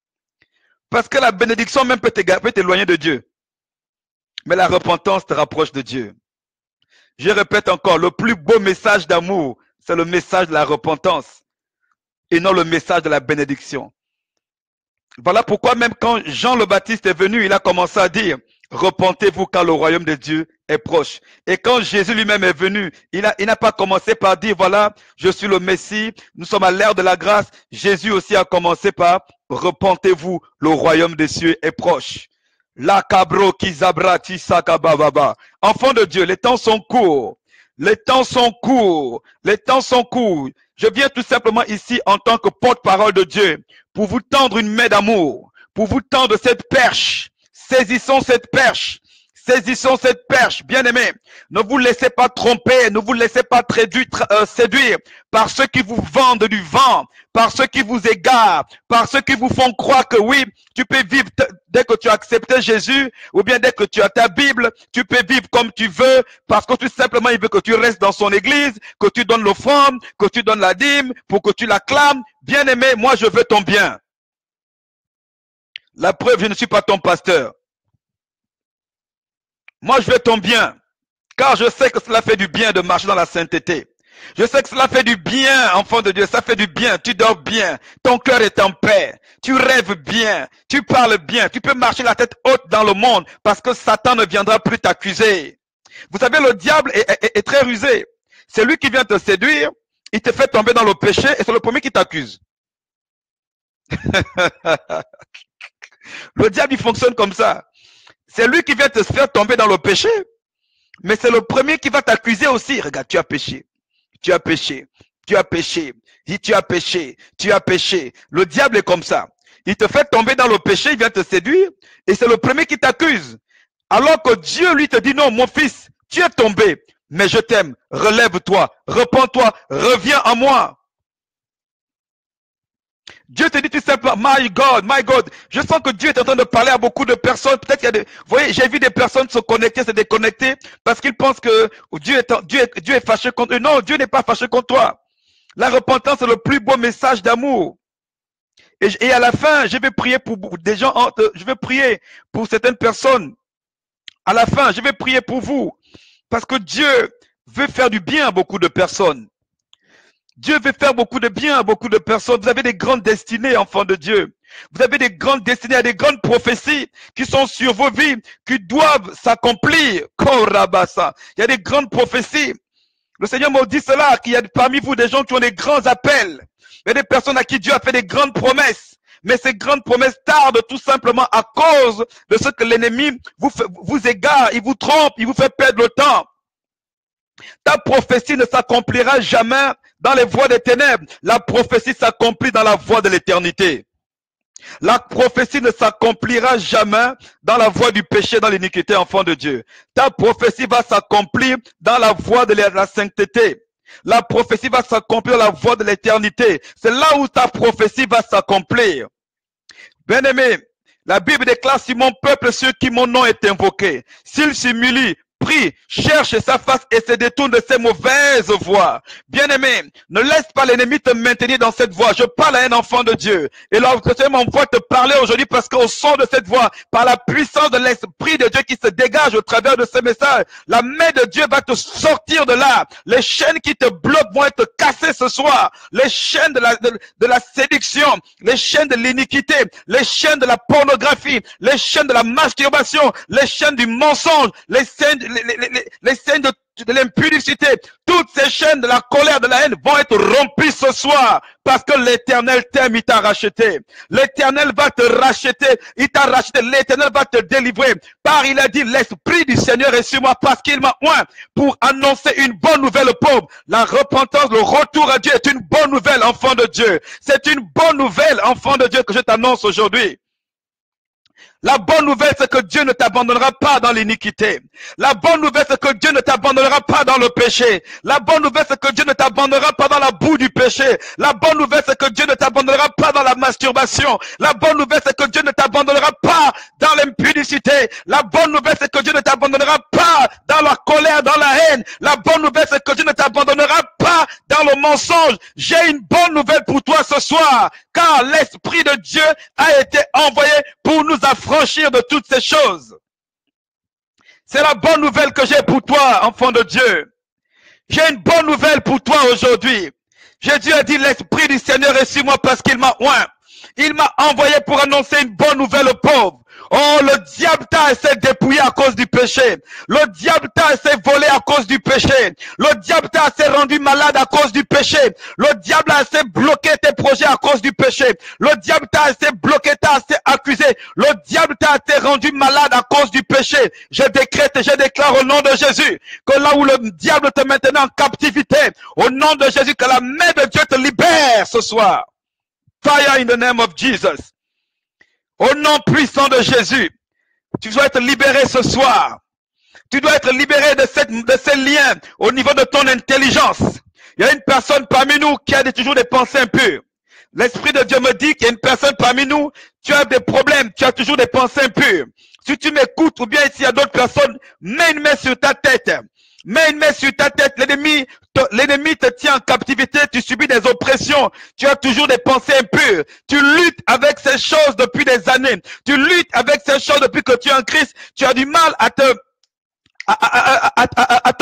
Parce que la bénédiction même peut t'éloigner de Dieu. Mais la repentance te rapproche de Dieu. Je répète encore, le plus beau message d'amour, c'est le message de la repentance et non le message de la bénédiction. Voilà pourquoi même quand Jean le Baptiste est venu, il a commencé à dire, repentez-vous car le royaume de Dieu est proche. Et quand Jésus lui-même est venu, il n'a pas commencé par dire, voilà, je suis le Messie, nous sommes à l'ère de la grâce. Jésus aussi a commencé par, repentez-vous, le royaume des cieux est proche. La cabro kizabrati sakabababa. Enfants de Dieu, les temps sont courts. Les temps sont courts. Les temps sont courts. Je viens tout simplement ici en tant que porte-parole de Dieu pour vous tendre une main d'amour, pour vous tendre cette perche. Saisissons cette perche. Saisissons cette perche, bien-aimés. Ne vous laissez pas tromper, ne vous laissez pas séduire par ceux qui vous vendent du vent, par ceux qui vous égarent, par ceux qui vous font croire que oui, tu peux vivre dès que tu as accepté Jésus, ou bien dès que tu as ta Bible, tu peux vivre comme tu veux, parce que tout simplement il veut que tu restes dans son église, que tu donnes l'offrande, que tu donnes la dîme, pour que tu l'acclames. Bien-aimé, moi je veux ton bien. La preuve, je ne suis pas ton pasteur. Moi, je veux ton bien, car je sais que cela fait du bien de marcher dans la sainteté. Je sais que cela fait du bien, enfant de Dieu, ça fait du bien, tu dors bien, ton cœur est en paix, tu rêves bien, tu parles bien, tu peux marcher la tête haute dans le monde parce que Satan ne viendra plus t'accuser. Vous savez, le diable est très rusé. C'est lui qui vient te séduire, il te fait tomber dans le péché et c'est le premier qui t'accuse. Le diable, il fonctionne comme ça. C'est lui qui vient te faire tomber dans le péché, mais c'est le premier qui va t'accuser aussi. Regarde, tu as péché, tu as péché, tu as péché, tu as péché, tu as péché. Le diable est comme ça. Il te fait tomber dans le péché, il vient te séduire, et c'est le premier qui t'accuse. Alors que Dieu lui te dit, non, mon fils, tu es tombé, mais je t'aime, relève-toi, repens-toi, reviens à moi. Dieu te dit tout simplement, my God, je sens que Dieu est en train de parler à beaucoup de personnes. Peut-être qu'il y a des, vous voyez, j'ai vu des personnes se connecter, se déconnecter, parce qu'ils pensent que Dieu est fâché contre eux. Non, Dieu n'est pas fâché contre toi. La repentance est le plus beau message d'amour. Et à la fin, je vais prier pour des gens, je vais prier pour certaines personnes. À la fin, je vais prier pour vous, parce que Dieu veut faire du bien à beaucoup de personnes. Dieu veut faire beaucoup de bien à beaucoup de personnes. Vous avez des grandes destinées, enfants de Dieu. Vous avez des grandes destinées, des grandes prophéties qui sont sur vos vies, qui doivent s'accomplir. Korabasa. Il y a des grandes prophéties. Le Seigneur m'a dit cela, qu'il y a parmi vous des gens qui ont des grands appels. Il y a des personnes à qui Dieu a fait des grandes promesses. Mais ces grandes promesses tardent tout simplement à cause de ce que l'ennemi vous égare, il vous trompe, il vous fait perdre le temps. Ta prophétie ne s'accomplira jamais dans les voies des ténèbres. La prophétie s'accomplit dans la voie de l'éternité. La prophétie ne s'accomplira jamais dans la voie du péché, dans l'iniquité, enfant de Dieu. Ta prophétie va s'accomplir dans la voie de la sainteté. La prophétie va s'accomplir dans la voie de l'éternité. C'est là où ta prophétie va s'accomplir. Bien-aimé, la Bible déclare, si mon peuple, ceux qui mon nom est invoqué, s'ils s'humilient, prie, cherche sa face et se détourne de ses mauvaises voies. Bien-aimé, ne laisse pas l'ennemi te maintenir dans cette voie. Je parle à un enfant de Dieu. Et là, le Seigneur m'envoie te parler aujourd'hui parce qu'au son de cette voix, par la puissance de l'Esprit de Dieu qui se dégage au travers de ce message, la main de Dieu va te sortir de là. Les chaînes qui te bloquent vont être cassées ce soir. Les chaînes de la séduction, les chaînes de l'iniquité, les chaînes de la pornographie, les chaînes de la masturbation, les chaînes du mensonge, les chaînes de l'impudicité, toutes ces chaînes de la colère, de la haine vont être rompues ce soir parce que l'Éternel t'aime, il t'a racheté. L'Éternel va te racheter, il t'a racheté, l'Éternel va te délivrer. Car il a dit, l'Esprit du Seigneur est sur moi parce qu'il m'a oint pour annoncer une bonne nouvelle aux pauvres. La repentance, le retour à Dieu est une bonne nouvelle, enfant de Dieu. C'est une bonne nouvelle, enfant de Dieu, que je t'annonce aujourd'hui. La bonne nouvelle, c'est que Dieu ne t'abandonnera pas dans l'iniquité. La bonne nouvelle, c'est que Dieu ne t'abandonnera pas dans le péché. La bonne nouvelle, c'est que Dieu ne t'abandonnera pas dans la boue du péché. La bonne nouvelle, c'est que Dieu ne t'abandonnera pas dans la masturbation. La bonne nouvelle, c'est que Dieu ne t'abandonnera pas dans l'impudicité. La bonne nouvelle, c'est que Dieu ne t'abandonnera pas dans la colère, dans la haine. La bonne nouvelle, c'est que Dieu ne t'abandonnera pas dans le mensonge. J'ai une bonne nouvelle pour toi ce soir, car l'Esprit de Dieu a été envoyé pour nous affranchir de toutes ces choses. C'est la bonne nouvelle que j'ai pour toi, enfant de Dieu. J'ai une bonne nouvelle pour toi aujourd'hui. Jésus a dit, l'Esprit du Seigneur est sur moi parce qu'il m'a oint. Il m'a envoyé pour annoncer une bonne nouvelle aux pauvres. Oh, le diable t'a essayé de dépouiller à cause du péché. Le diable t'a essayé de voler à cause du péché. Le diable t'a essayé rendu malade à cause du péché. Le diable a essayé de bloquer tes projets à cause du péché. Le diable t'a essayé de bloquer, t'a essayé accusé. Le diable t'a été rendu malade à cause du péché. Je décrète et je déclare au nom de Jésus que là où le diable te maintenait en captivité, au nom de Jésus, que la main de Dieu te libère ce soir. Fire in the name of Jesus. Au nom puissant de Jésus, tu dois être libéré ce soir. Tu dois être libéré de ces liens au niveau de ton intelligence. Il y a une personne parmi nous qui a toujours des pensées impures. L'Esprit de Dieu me dit qu'il y a une personne parmi nous, tu as des problèmes, tu as toujours des pensées impures. Si tu m'écoutes ou bien s'il y a d'autres personnes, mets une main sur ta tête. Mets une main sur ta tête. L'ennemi te tient en captivité. Tu subis des oppressions. Tu as toujours des pensées impures. Tu luttes avec ces choses depuis des années. Tu luttes avec ces choses depuis que tu es en Christ. Tu as du mal à te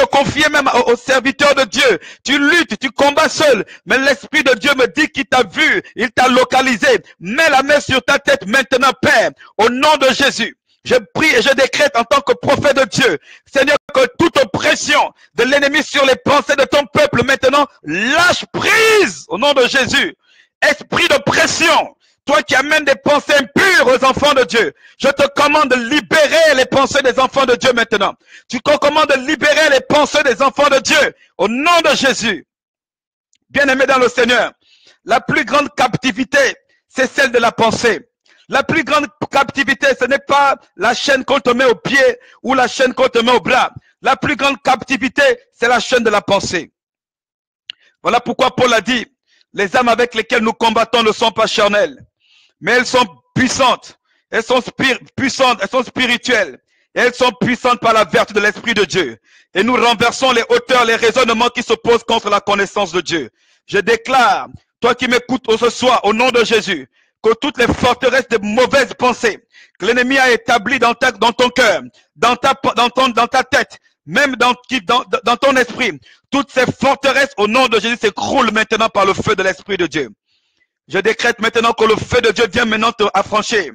confier même au serviteur de Dieu. Tu luttes, tu combats seul. Mais l'Esprit de Dieu me dit qu'il t'a vu. Il t'a localisé. Mets la main sur ta tête maintenant, Père. Au nom de Jésus. Je prie et je décrète en tant que prophète de Dieu, Seigneur, que toute oppression de l'ennemi sur les pensées de ton peuple maintenant lâche prise au nom de Jésus. Esprit de pression, toi qui amènes des pensées impures aux enfants de Dieu, je te commande de libérer les pensées des enfants de Dieu maintenant. Tu te commandes de libérer les pensées des enfants de Dieu au nom de Jésus. Bien-aimé dans le Seigneur, la plus grande captivité, c'est celle de la pensée. La plus grande captivité, ce n'est pas la chaîne qu'on te met au pied ou la chaîne qu'on te met au bras. La plus grande captivité, c'est la chaîne de la pensée. Voilà pourquoi Paul a dit, les âmes avec lesquelles nous combattons ne sont pas charnelles, mais elles sont puissantes, elles sont puissantes, elles sont spirituelles, et elles sont puissantes par la vertu de l'Esprit de Dieu. Et nous renversons les hauteurs, les raisonnements qui s'opposent contre la connaissance de Dieu. Je déclare, toi qui m'écoutes ce soir, au nom de Jésus, que toutes les forteresses de mauvaises pensées que l'ennemi a établies dans ton cœur, dans ta tête, même dans ton esprit, toutes ces forteresses au nom de Jésus s'écroulent maintenant par le feu de l'Esprit de Dieu. Je décrète maintenant que le feu de Dieu vient maintenant t'affranchir.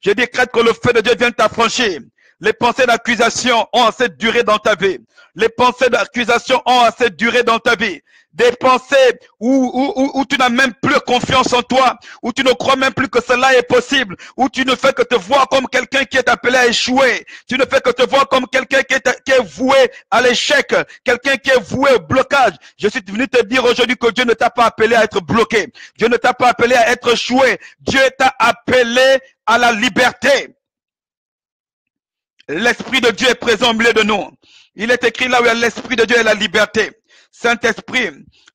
Je décrète que le feu de Dieu vient t'affranchir. Les pensées d'accusation ont assez duré dans ta vie. Les pensées d'accusation ont assez duré dans ta vie. Des pensées où tu n'as même plus confiance en toi, où tu ne crois même plus que cela est possible, où tu ne fais que te voir comme quelqu'un qui est appelé à échouer. Tu ne fais que te voir comme quelqu'un qui est voué à l'échec, quelqu'un qui est voué au blocage. Je suis venu te dire aujourd'hui que Dieu ne t'a pas appelé à être bloqué. Dieu ne t'a pas appelé à être échoué. Dieu t'a appelé à la liberté. L'Esprit de Dieu est présent au milieu de nous. Il est écrit là où il y a l'Esprit de Dieu et la liberté. Saint-Esprit,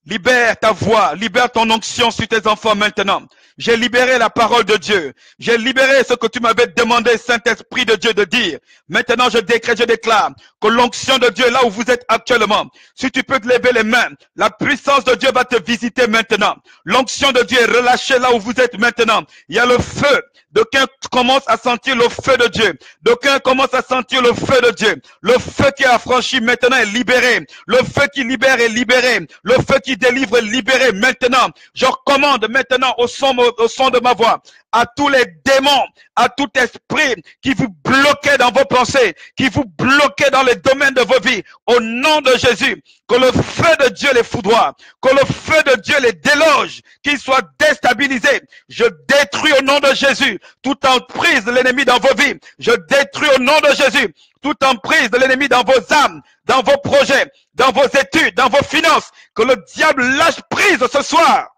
libère ta voix, libère ton onction sur tes enfants maintenant. J'ai libéré la parole de Dieu. J'ai libéré ce que tu m'avais demandé, Saint-Esprit de Dieu, de dire. Maintenant, je décrète, je déclare que l'onction de Dieu, là où vous êtes actuellement, si tu peux te lever les mains, la puissance de Dieu va te visiter maintenant. L'onction de Dieu est relâchée là où vous êtes maintenant. Il y a le feu. D'aucuns commencent à sentir le feu de Dieu. D'aucuns commencent à sentir le feu de Dieu. Le feu qui est affranchi maintenant est libéré. Le feu qui libère est libéré. Le feu qui délivre est libéré maintenant. Je recommande maintenant au son de ma voix à tous les démons, à tout esprit qui vous bloquait dans vos pensées, qui vous bloquait dans les domaines de vos vies, au nom de Jésus, que le feu de Dieu les foudroie, que le feu de Dieu les déloge, qu'ils soient déstabilisés. Je détruis au nom de Jésus toute emprise de l'ennemi dans vos vies. Je détruis au nom de Jésus toute emprise de l'ennemi dans vos âmes, dans vos projets, dans vos études, dans vos finances. Que le diable lâche prise ce soir.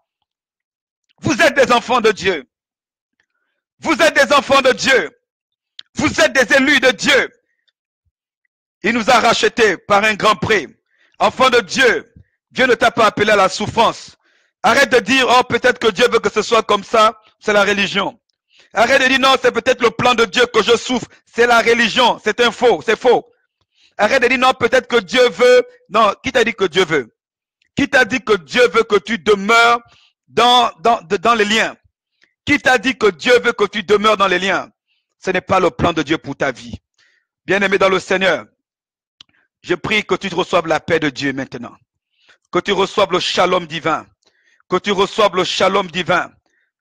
Vous êtes des enfants de Dieu. Vous êtes des enfants de Dieu. Vous êtes des élus de Dieu. Il nous a rachetés par un grand prix. Enfant de Dieu, Dieu ne t'a pas appelé à la souffrance. Arrête de dire, oh, peut-être que Dieu veut que ce soit comme ça. C'est la religion. Arrête de dire, non, c'est peut-être le plan de Dieu que je souffre. C'est la religion. C'est un faux. C'est faux. Arrête de dire, non, peut-être que Dieu veut. Non, qui t'a dit que Dieu veut? Qui t'a dit que Dieu veut que tu demeures dans les liens? Qui t'a dit que Dieu veut que tu demeures dans les liens? Ce n'est pas le plan de Dieu pour ta vie. Bien-aimé dans le Seigneur, je prie que tu reçoives la paix de Dieu maintenant. Que tu reçoives le shalom divin. Que tu reçoives le shalom divin.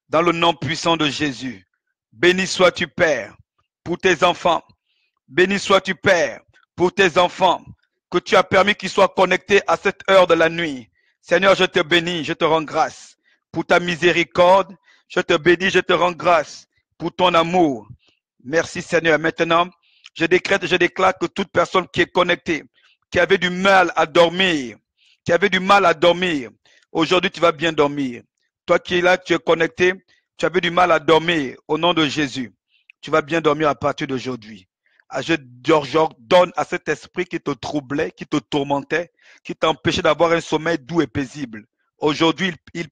dans le nom puissant de Jésus. Béni sois-tu, Père, pour tes enfants. Béni sois-tu, Père, pour tes enfants, que tu as permis qu'ils soient connectés à cette heure de la nuit. Seigneur, je te bénis, je te rends grâce pour ta miséricorde. Je te bénis, je te rends grâce pour ton amour. Merci, Seigneur. Maintenant, je décrète et je déclare que toute personne qui est connectée, qui avait du mal à dormir, aujourd'hui tu vas bien dormir. Toi qui es là, tu es connecté, tu avais du mal à dormir, au nom de Jésus, tu vas bien dormir à partir d'aujourd'hui. J'ordonne à cet esprit qui te troublait, qui te tourmentait, qui t'empêchait d'avoir un sommeil doux et paisible. Aujourd'hui, il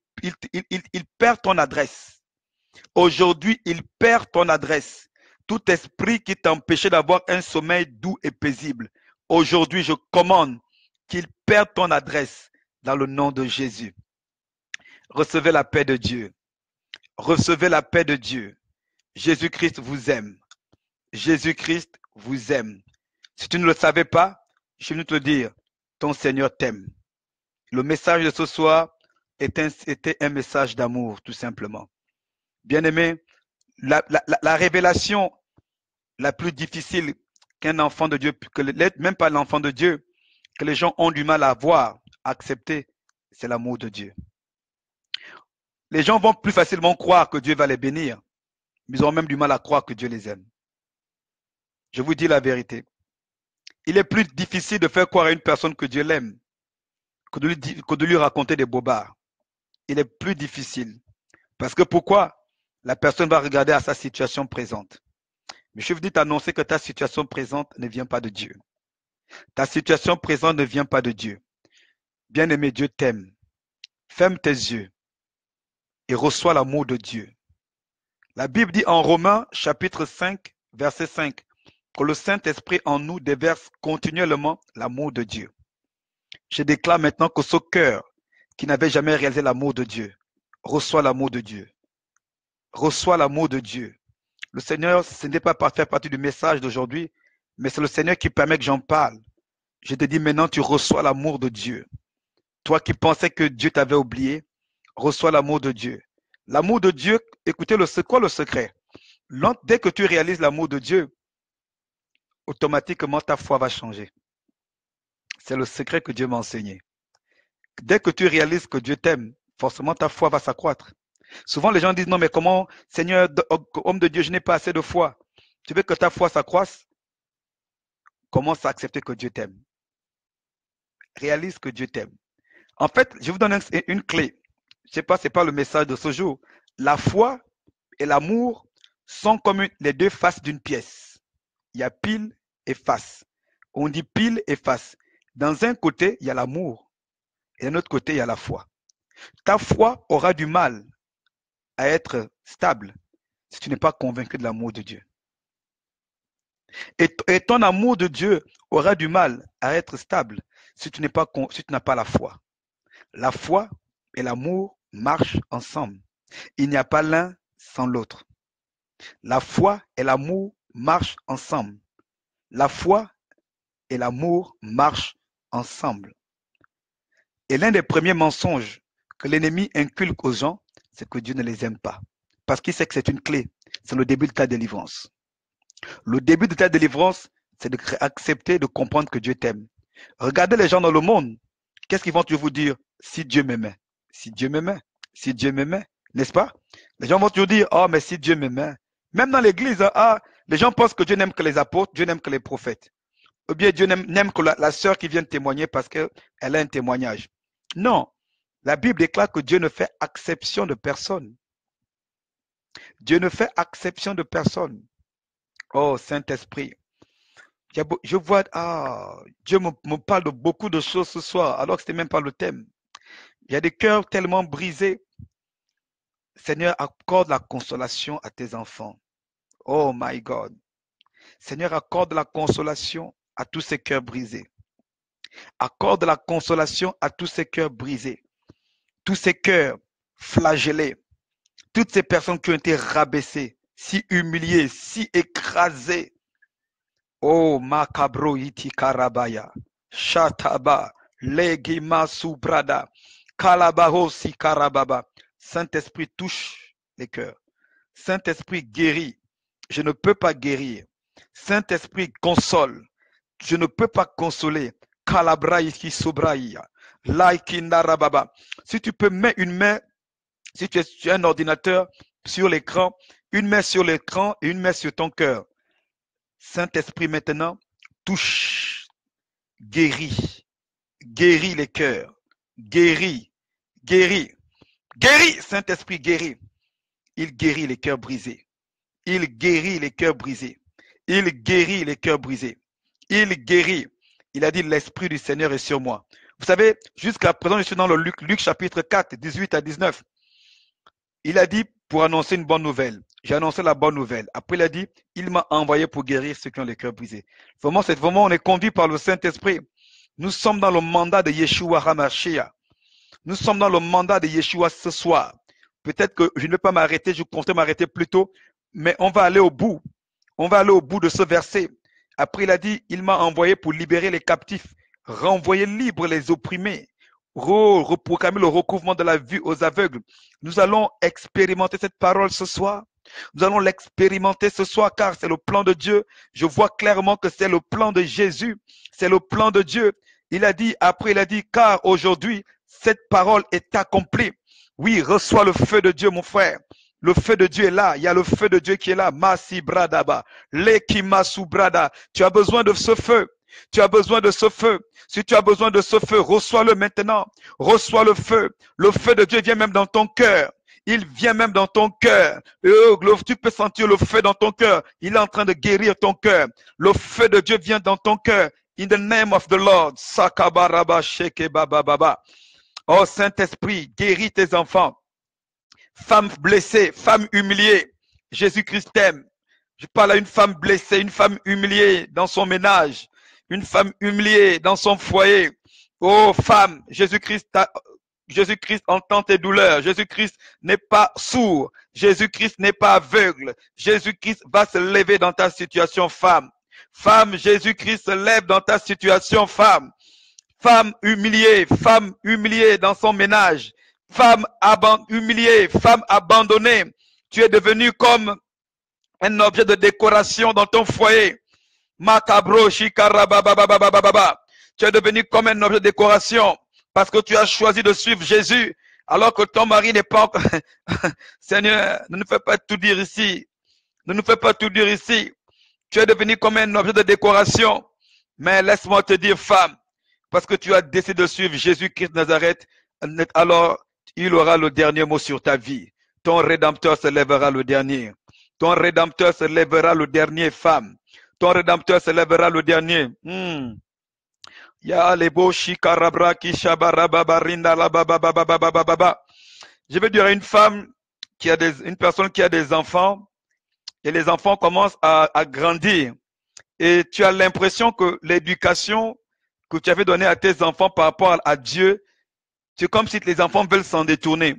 perd ton adresse. Aujourd'hui, il perd ton adresse. Tout esprit qui t'empêchait d'avoir un sommeil doux et paisible. Aujourd'hui, je commande qu'il perde ton adresse dans le nom de Jésus. Recevez la paix de Dieu. Recevez la paix de Dieu. Jésus-Christ vous aime. Jésus-Christ vous aime. Si tu ne le savais pas, je suis venu te le dire, ton Seigneur t'aime. Le message de ce soir était un message d'amour, tout simplement. Bien-aimé, la révélation la plus difficile qu'un enfant de Dieu, même pas l'enfant de Dieu, que les gens ont du mal à voir, à accepter, c'est l'amour de Dieu. Les gens vont plus facilement croire que Dieu va les bénir, mais ils ont même du mal à croire que Dieu les aime. Je vous dis la vérité. Il est plus difficile de faire croire à une personne que Dieu l'aime que de lui raconter des bobards. Il est plus difficile. Parce que pourquoi? La personne va regarder à sa situation présente. Mais je veux t'annoncer que ta situation présente ne vient pas de Dieu. Ta situation présente ne vient pas de Dieu. Bien-aimé, Dieu t'aime. Ferme tes yeux et reçois l'amour de Dieu. La Bible dit en Romains chapitre 5, verset 5, que le Saint-Esprit en nous déverse continuellement l'amour de Dieu. Je déclare maintenant que ce cœur qui n'avait jamais réalisé l'amour de Dieu reçoit l'amour de Dieu. Reçois l'amour de Dieu. Le Seigneur, ce n'est pas pour faire partie du message d'aujourd'hui, mais c'est le Seigneur qui permet que j'en parle. Je te dis maintenant, tu reçois l'amour de Dieu. Toi qui pensais que Dieu t'avait oublié, reçois l'amour de Dieu. L'amour de Dieu, écoutez, c'est quoi le secret? Dès que tu réalises l'amour de Dieu, automatiquement ta foi va changer. C'est le secret que Dieu m'a enseigné. Dès que tu réalises que Dieu t'aime, forcément ta foi va s'accroître. Souvent les gens disent non mais comment, Seigneur, homme de Dieu, je n'ai pas assez de foi. Tu veux que ta foi s'accroisse? Commence à accepter que Dieu t'aime. Réalise que Dieu t'aime. En fait, je vous donne une clé. Je ne sais pas, ce n'est pas le message de ce jour. La foi et l'amour sont comme les deux faces d'une pièce. Il y a pile et face. On dit pile et face. Dans un côté, il y a l'amour. Et d'un autre côté, il y a la foi. Ta foi aura du mal à être stable si tu n'es pas convaincu de l'amour de Dieu. Et ton amour de Dieu aura du mal à être stable si tu n'as pas la foi. La foi et l'amour marchent ensemble. Il n'y a pas l'un sans l'autre. La foi et l'amour marchent ensemble. La foi et l'amour marchent ensemble. Et l'un des premiers mensonges que l'ennemi inculque aux gens, c'est que Dieu ne les aime pas. Parce qu'il sait que c'est une clé. C'est le début de ta délivrance. Le début de ta délivrance, c'est d'accepter, de comprendre que Dieu t'aime. Regardez les gens dans le monde. Qu'est-ce qu'ils vont toujours vous dire? Si Dieu m'aimait, si Dieu m'aimait, si Dieu m'aimait, n'est-ce pas? Les gens vont toujours dire, oh, mais si Dieu m'aimait. Même dans l'église, les gens pensent que Dieu n'aime que les apôtres, Dieu n'aime que les prophètes. Ou bien Dieu n'aime que la sœur qui vient témoigner parce qu'elle a un témoignage. Non, la Bible déclare que Dieu ne fait exception de personne. Dieu ne fait exception de personne. Oh, Saint-Esprit. Je vois, Dieu me parle de beaucoup de choses ce soir, alors que ce n'était même pas le thème. Il y a des cœurs tellement brisés. Seigneur, accorde la consolation à tes enfants. Oh my God. Seigneur, accorde la consolation à tous ces cœurs brisés. Accorde la consolation à tous ces cœurs brisés. Tous ces cœurs flagellés. Toutes ces personnes qui ont été rabaissées, si humiliées, si écrasées. Oh, Makabro iti karabaya, Shataba, Legima subrada, Kalabaho si karababa. Saint-Esprit touche les cœurs. Saint-Esprit, guéris. Je ne peux pas guérir. Saint-Esprit, console. Je ne peux pas consoler. Kalabraïki sobraïa. Laikindarababa. Si tu peux mettre une main, si tu es un ordinateur sur l'écran, une main sur l'écran et une main sur ton cœur. Saint-Esprit, maintenant, touche, guéris, guéris les cœurs, guéris, guéris, guéris, Saint-Esprit, guéris. Il guérit les cœurs brisés. Il guérit les cœurs brisés. Il guérit les cœurs brisés. Il guérit. Il a dit, l'Esprit du Seigneur est sur moi. Vous savez, jusqu'à présent, je suis dans le Luc chapitre 4, 18 à 19. Il a dit, pour annoncer une bonne nouvelle. J'ai annoncé la bonne nouvelle. Après, il a dit, il m'a envoyé pour guérir ceux qui ont les cœurs brisés. Vraiment, c'est vraiment, on est conduit par le Saint-Esprit. Nous sommes dans le mandat de Yeshua HaMashiach. Nous sommes dans le mandat de Yeshua ce soir. Peut-être que je ne vais pas m'arrêter, je comptais m'arrêter plus tôt, mais on va aller au bout. On va aller au bout de ce verset. Après, il a dit, il m'a envoyé pour libérer les captifs, renvoyer libres les opprimés, reprogrammer le recouvrement de la vue aux aveugles. Nous allons expérimenter cette parole ce soir. Nous allons l'expérimenter ce soir car c'est le plan de Dieu. Je vois clairement que c'est le plan de Jésus. C'est le plan de Dieu. Il a dit, après il a dit, car aujourd'hui, cette parole est accomplie. Oui, reçois le feu de Dieu, mon frère. Le feu de Dieu est là. Il y a le feu de Dieu qui est là. Masi bradaba. Lekimasu brada. Tu as besoin de ce feu. Tu as besoin de ce feu. Si tu as besoin de ce feu, reçois-le maintenant. Reçois le feu. Le feu de Dieu vient même dans ton cœur. Il vient même dans ton cœur. Tu peux sentir le feu dans ton cœur. Il est en train de guérir ton cœur. Le feu de Dieu vient dans ton cœur. In the name of the Lord. Sakabaraba sheke baba baba. Oh Saint-Esprit, guéris tes enfants. Femme blessée, femme humiliée. Jésus-Christ t'aime. Je parle à une femme blessée, une femme humiliée dans son ménage, une femme humiliée dans son foyer. Oh femme, Jésus-Christ entend tes douleurs. Jésus-Christ n'est pas sourd. Jésus-Christ n'est pas aveugle. Jésus-Christ va se lever dans ta situation, femme. Femme, Jésus-Christ se lève dans ta situation, femme. Femme humiliée dans son ménage. Femme humiliée, femme abandonnée. Tu es devenue comme un objet de décoration dans ton foyer. Macabro, shikarababababababa. Tu es devenu comme un objet de décoration parce que tu as choisi de suivre Jésus alors que ton mari n'est pas encore... Seigneur, ne nous fais pas tout dire ici. Ne nous fais pas tout dire ici. Tu es devenu comme un objet de décoration. Mais laisse-moi te dire, femme, parce que tu as décidé de suivre Jésus-Christ de Nazareth, alors il aura le dernier mot sur ta vie. Ton Rédempteur se lèvera le dernier. Ton Rédempteur se lèvera le dernier, femme. Ton Rédempteur se lèvera le dernier. Ya lebo shikarabra kishabarababarinda la bababababababa. Je vais dire à une femme une personne qui a des enfants, et les enfants commencent à grandir. Et tu as l'impression que l'éducation que tu avais donnée à tes enfants par rapport à Dieu, c'est comme si les enfants veulent s'en détourner.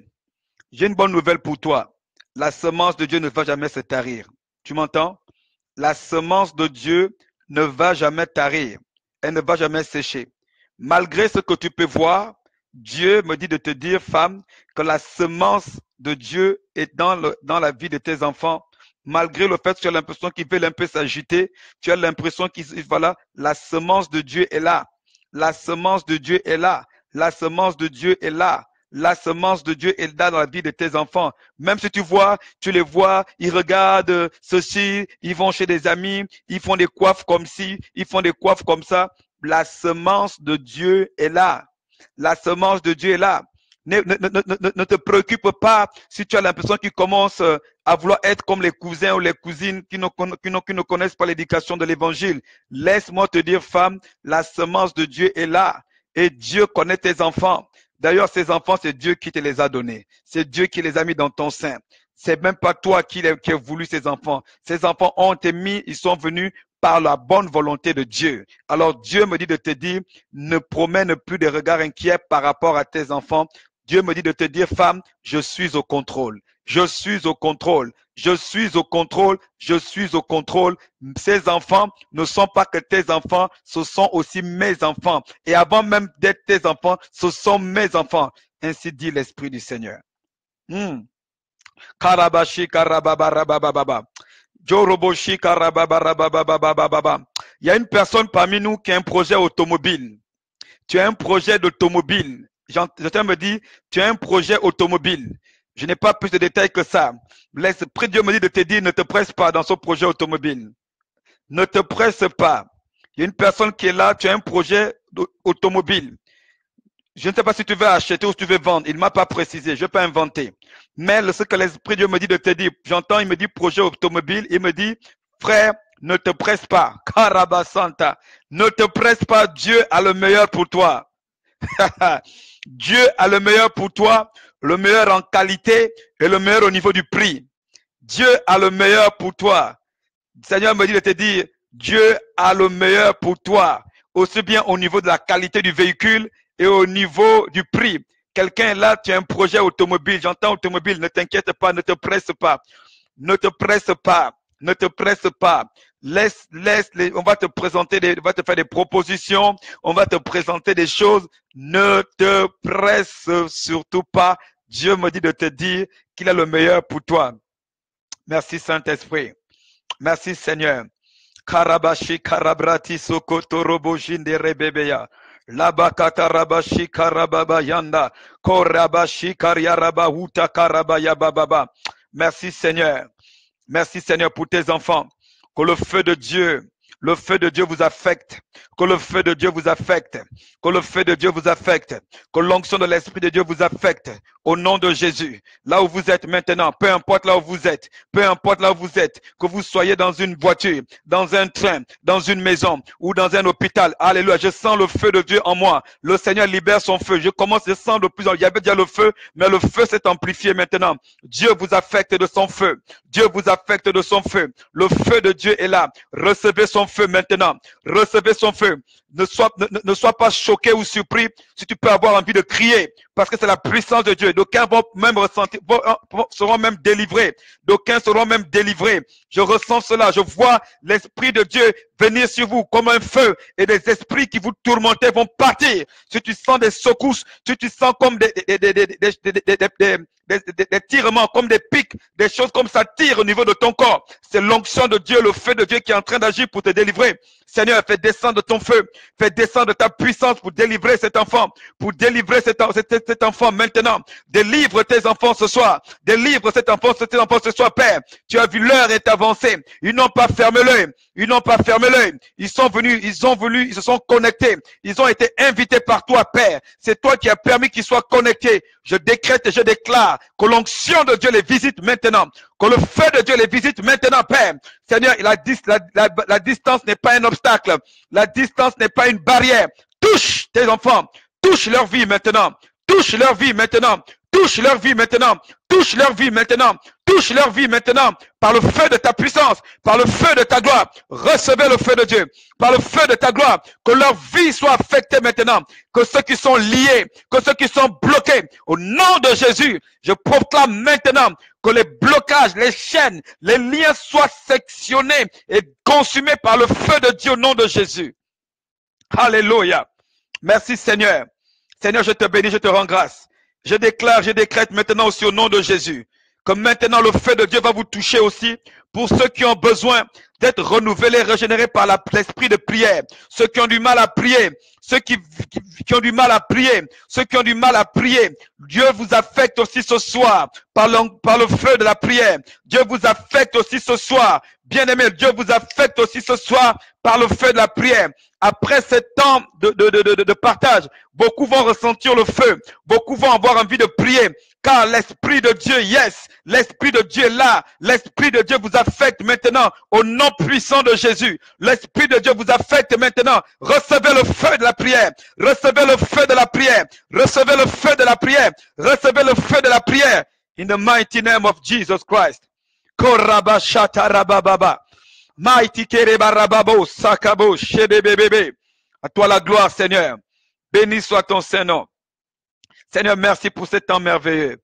J'ai une bonne nouvelle pour toi. La semence de Dieu ne va jamais se tarir. Tu m'entends? La semence de Dieu ne va jamais tarir. Elle ne va jamais sécher. Malgré ce que tu peux voir, Dieu me dit de te dire, femme, que la semence de Dieu est dans la vie de tes enfants. Malgré le fait que tu as l'impression qu'ils veulent un peu s'agiter, tu as l'impression voilà, la semence de Dieu est là. La semence de Dieu est là. La semence de Dieu est là. La semence de Dieu est là dans la vie de tes enfants. Même si tu les vois, ils regardent ceci, ils vont chez des amis, ils font des coiffes comme ci, ils font des coiffes comme ça. La semence de Dieu est là. La semence de Dieu est là. Ne te préoccupe pas si tu as l'impression qu'ils commencent à vouloir être comme les cousins ou les cousines qui ne connaissent pas l'éducation de l'évangile. Laisse-moi te dire, femme, la semence de Dieu est là. Et Dieu connaît tes enfants. D'ailleurs, ces enfants, c'est Dieu qui te les a donnés. C'est Dieu qui les a mis dans ton sein. C'est même pas toi qui as voulu ces enfants. Ces enfants ont été mis, ils sont venus par la bonne volonté de Dieu. Alors Dieu me dit de te dire, ne promène plus des regards inquiets par rapport à tes enfants. Dieu me dit de te dire, femme, je suis au contrôle. Je suis au contrôle. Je suis au contrôle. Je suis au contrôle. Ces enfants ne sont pas que tes enfants, ce sont aussi mes enfants. Et avant même d'être tes enfants, ce sont mes enfants. Ainsi dit l'Esprit du Seigneur. Karabashi karababarabababa. Joroboshi karababarababababa. Il y a une personne parmi nous qui a un projet automobile. Tu as un projet d'automobile. J'entends me dire, tu as un projet automobile. Je n'ai pas plus de détails que ça. L'Esprit de Dieu me dit de te dire, ne te presse pas dans ce projet automobile. Ne te presse pas. Il y a une personne qui est là, tu as un projet automobile. Je ne sais pas si tu veux acheter ou si tu veux vendre. Il ne m'a pas précisé, je ne vais pas inventer. Mais ce que l'Esprit de Dieu me dit de te dire, j'entends, il me dit projet automobile, il me dit, frère, ne te presse pas. Karabasanta. Ne te presse pas, Dieu a le meilleur pour toi. Dieu a le meilleur pour toi, le meilleur en qualité et le meilleur au niveau du prix. Dieu a le meilleur pour toi. Le Seigneur me dit de te dire, Dieu a le meilleur pour toi, aussi bien au niveau de la qualité du véhicule et au niveau du prix. Quelqu'un est là, tu as un projet automobile, j'entends automobile, ne t'inquiète pas, ne te presse pas. Ne te presse pas, ne te presse pas. Laisse, on va te présenter, on va te faire des propositions, on va te présenter des choses. Ne te presse surtout pas. Dieu me dit de te dire qu'il a le meilleur pour toi. Merci Saint-Esprit. Merci Seigneur. Karabashi karabrati sokotorobo jinde rebebeya. Labakata rabashi karababa yanda. Korabashi karyaraba huta karabaya bababa. Merci Seigneur. Merci Seigneur pour tes enfants. Que le feu de Dieu vous affecte. Que le feu de Dieu vous affecte. Que le feu de Dieu vous affecte. Que l'onction de l'Esprit de Dieu vous affecte. Au nom de Jésus. Là où vous êtes maintenant, peu importe là où vous êtes, peu importe là où vous êtes, que vous soyez dans une voiture, dans un train, dans une maison ou dans un hôpital. Alléluia. Je sens le feu de Dieu en moi. Le Seigneur libère son feu. Je sens de plus en plus. Il y avait déjà le feu, mais le feu s'est amplifié maintenant. Dieu vous affecte de son feu. Dieu vous affecte de son feu. Le feu de Dieu est là. Recevez son feu maintenant. Recevez son feu. Ne sois pas choqué ou surpris si tu peux avoir envie de crier, parce que c'est la puissance de Dieu. D'aucuns vont même ressentir, seront même délivrés. D'aucuns seront même délivrés. Je ressens cela. Je vois l'Esprit de Dieu venir sur vous comme un feu, et des esprits qui vous tourmentaient vont partir. Si tu sens des secousses, si tu sens comme des tirements, comme des pics, des choses comme ça tire au niveau de ton corps. C'est l'onction de Dieu, le feu de Dieu qui est en train d'agir pour te délivrer. Seigneur, fais descendre ton feu, fais descendre ta puissance pour délivrer cet enfant, pour délivrer cet enfant maintenant. Délivre tes enfants ce soir, délivre cet enfant ce soir, Père. Tu as vu, l'heure est avancée. Ils n'ont pas fermé l'œil, ils n'ont pas fermé l'œil. Ils sont venus, ils ont voulu, ils se sont connectés. Ils ont été invités par toi, Père. C'est toi qui as permis qu'ils soient connectés. Je décrète et je déclare que l'onction de Dieu les visite maintenant. Que le feu de Dieu les visite maintenant, Père. Seigneur, la distance n'est pas un obstacle. La distance n'est pas une barrière. Touche tes enfants. Touche leur vie maintenant. Touche leur vie maintenant. Touche leur vie maintenant. Touche leur vie maintenant. Touche leur vie maintenant. Par le feu de ta puissance. Par le feu de ta gloire. Recevez le feu de Dieu. Par le feu de ta gloire. Que leur vie soit affectée maintenant. Que ceux qui sont liés, que ceux qui sont bloqués, au nom de Jésus, je proclame maintenant que les blocages, les chaînes, les liens soient sectionnés et consumés par le feu de Dieu au nom de Jésus. Alléluia. Merci Seigneur. Seigneur, je te bénis, je te rends grâce. Je déclare, je décrète maintenant aussi au nom de Jésus que maintenant le feu de Dieu va vous toucher aussi pour ceux qui ont besoin d'être renouvelés, régénérés par l'esprit de prière. Ceux qui ont du mal à prier, ceux qui ont du mal à prier, ceux qui ont du mal à prier. Dieu vous affecte aussi ce soir par le feu de la prière. Dieu vous affecte aussi ce soir. Bien-aimé, Dieu vous affecte aussi ce soir par le feu de la prière. Après ce temps de partage, beaucoup vont ressentir le feu. Beaucoup vont avoir envie de prier. Car l'Esprit de Dieu, yes, l'Esprit de Dieu est là. L'Esprit de Dieu vous affecte maintenant au nom puissant de Jésus. L'Esprit de Dieu vous affecte maintenant. Recevez le feu de la prière. Recevez le feu de la prière. Recevez le feu de la prière. Recevez le feu de la prière. In the mighty name of Jesus Christ. Korabashatarababa. Mighty kerebarababo sakabo shebebebebe. À toi la gloire, Seigneur. Béni soit ton Saint-Nom. Seigneur, merci pour ce temps merveilleux.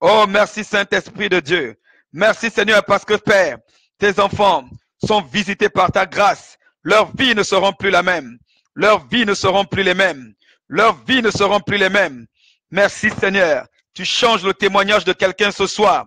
Oh, merci Saint-Esprit de Dieu. Merci Seigneur parce que Père, tes enfants sont visités par ta grâce. Leurs vies ne seront plus la même. Leurs vies ne seront plus les mêmes. Leurs vies ne seront plus les mêmes. Merci Seigneur. Tu changes le témoignage de quelqu'un ce soir.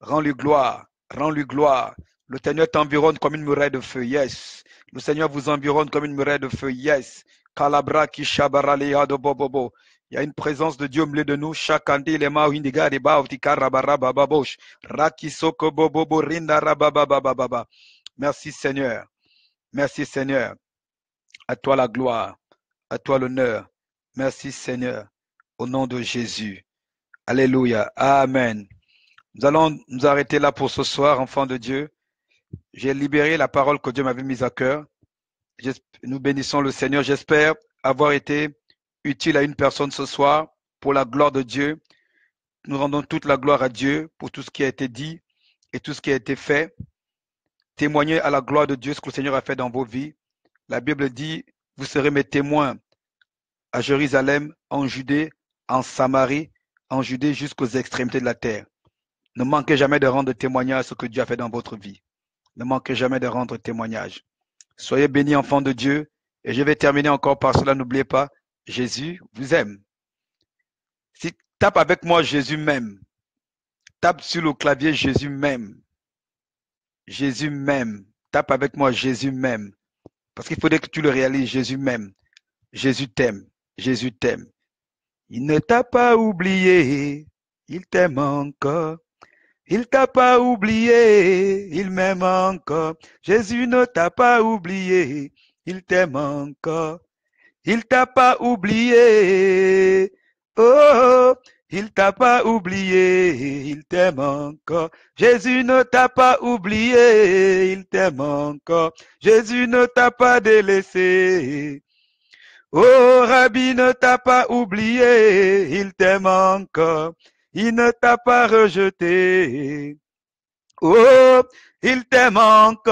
Rends-lui gloire. Rends-lui gloire. Le Seigneur t'environne comme une muraille de feu. Yes. Le Seigneur vous environne comme une muraille de feu. Yes. Kalabra kishabaralea de bobobo. Il y a une présence de Dieu au milieu de nous. Chakandi lema windiga de bautika rabaraba babosh. Rakisoko bobobo rinda rabababababa. Merci Seigneur. Merci Seigneur. À toi la gloire. À toi l'honneur. Merci Seigneur. Au nom de Jésus. Alléluia. Amen. Nous allons nous arrêter là pour ce soir, enfants de Dieu. J'ai libéré la parole que Dieu m'avait mise à cœur. Nous bénissons le Seigneur. J'espère avoir été utile à une personne ce soir pour la gloire de Dieu. Nous rendons toute la gloire à Dieu pour tout ce qui a été dit et tout ce qui a été fait. Témoignez à la gloire de Dieu ce que le Seigneur a fait dans vos vies. La Bible dit, vous serez mes témoins à Jérusalem, en Judée, en Samarie, en Judée jusqu'aux extrémités de la terre. Ne manquez jamais de rendre témoignage à ce que Dieu a fait dans votre vie. Ne manquez jamais de rendre témoignage. Soyez bénis, enfants de Dieu. Et je vais terminer encore par cela. N'oubliez pas, Jésus vous aime. Si tape avec moi, Jésus m'aime. Tape sur le clavier, Jésus m'aime. Jésus m'aime. Tape avec moi, Jésus m'aime. Parce qu'il faudrait que tu le réalises, Jésus m'aime. Jésus t'aime. Jésus t'aime. Il ne t'a pas oublié. Il t'aime encore. Il t'a pas oublié, il m'aime encore. Jésus ne t'a pas oublié, il t'aime encore. Il t'a pas oublié, oh, il t'a pas oublié, il t'aime encore. Jésus ne t'a pas oublié, il t'aime encore. Jésus ne t'a pas délaissé. Oh, Rabbi ne t'a pas oublié, il t'aime encore. Il ne t'a pas rejeté. Oh, il t'aime encore.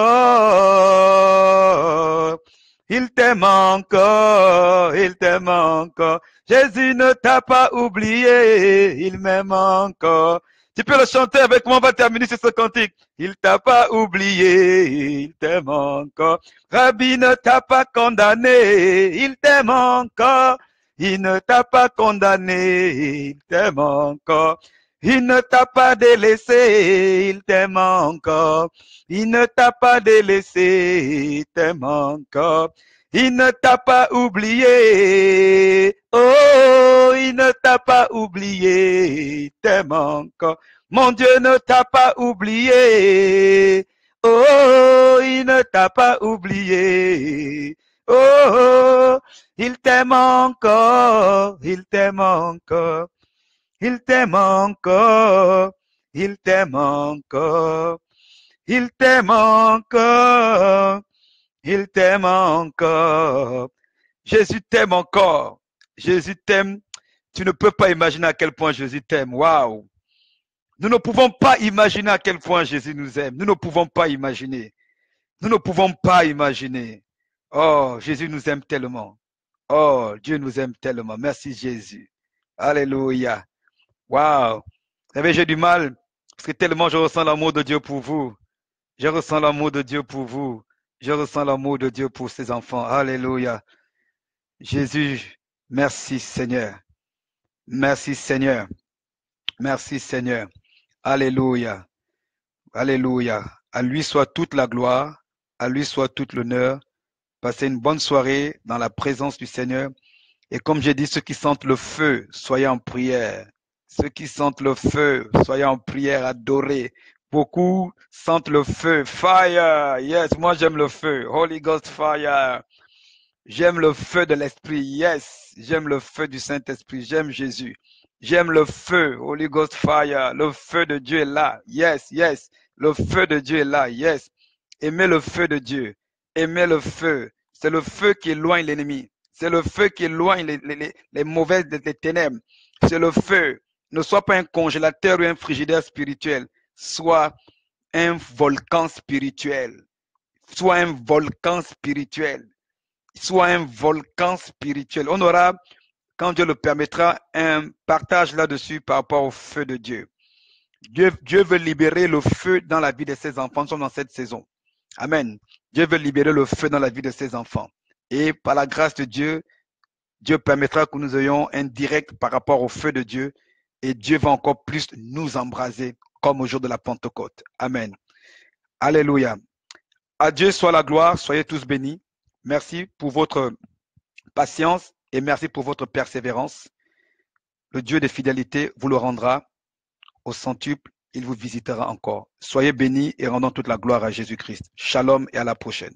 Il t'aime encore. Il t'aime encore. Jésus ne t'a pas oublié. Il m'aime encore. Tu peux le chanter avec moi, on va terminer sur ce cantique. Il t'a pas oublié. Il t'aime encore. Rabbi ne t'a pas condamné. Il t'aime encore. Il ne t'a pas condamné. Il t'aime encore. Il ne t'a pas délaissé, il t'aime encore. Il ne t'a pas délaissé, il t'aime encore. Il ne t'a pas oublié, oh, il ne t'a pas oublié, il t'aime encore. Mon Dieu ne t'a pas oublié, oh, il ne t'a pas oublié, oh, il t'aime encore, il t'aime encore. Il t'aime encore, il t'aime encore, il t'aime encore, il t'aime encore. Jésus t'aime encore. Jésus t'aime. Tu ne peux pas imaginer à quel point Jésus t'aime. Waouh! Nous ne pouvons pas imaginer à quel point Jésus nous aime. Nous ne pouvons pas imaginer. Nous ne pouvons pas imaginer. Oh, Jésus nous aime tellement. Oh, Dieu nous aime tellement. Merci Jésus. Alléluia. Waouh! Vous savez, j'ai du mal parce que tellement je ressens l'amour de Dieu pour vous. Je ressens l'amour de Dieu pour vous. Je ressens l'amour de Dieu pour ses enfants. Alléluia. Jésus, merci Seigneur. Merci Seigneur. Merci Seigneur. Alléluia. Alléluia. À lui soit toute la gloire. À lui soit tout l'honneur. Passez une bonne soirée dans la présence du Seigneur. Et comme j'ai dit, ceux qui sentent le feu, soyez en prière. Ceux qui sentent le feu, soyez en prière, adorez. Beaucoup sentent le feu. Fire. Yes, moi j'aime le feu. Holy Ghost fire. J'aime le feu de l'Esprit. Yes, j'aime le feu du Saint-Esprit. J'aime Jésus. J'aime le feu. Holy Ghost fire. Le feu de Dieu est là. Yes, yes. Le feu de Dieu est là. Yes. Aimez le feu de Dieu. Aimez le feu. C'est le feu qui éloigne l'ennemi. C'est le feu qui éloigne les mauvaises les ténèbres. C'est le feu. Ne sois pas un congélateur ou un frigidaire spirituel. Sois un volcan spirituel. Sois un volcan spirituel. Sois un volcan spirituel. On aura, quand Dieu le permettra, un partage là-dessus par rapport au feu de Dieu. Dieu veut libérer le feu dans la vie de ses enfants. Nous sommes dans cette saison. Amen. Dieu veut libérer le feu dans la vie de ses enfants. Et par la grâce de Dieu, Dieu permettra que nous ayons un direct par rapport au feu de Dieu. Et Dieu va encore plus nous embraser comme au jour de la Pentecôte. Amen. Alléluia. À Dieu soit la gloire, soyez tous bénis. Merci pour votre patience et merci pour votre persévérance. Le Dieu de fidélité vous le rendra au centuple, il vous visitera encore. Soyez bénis et rendons toute la gloire à Jésus-Christ. Shalom et à la prochaine.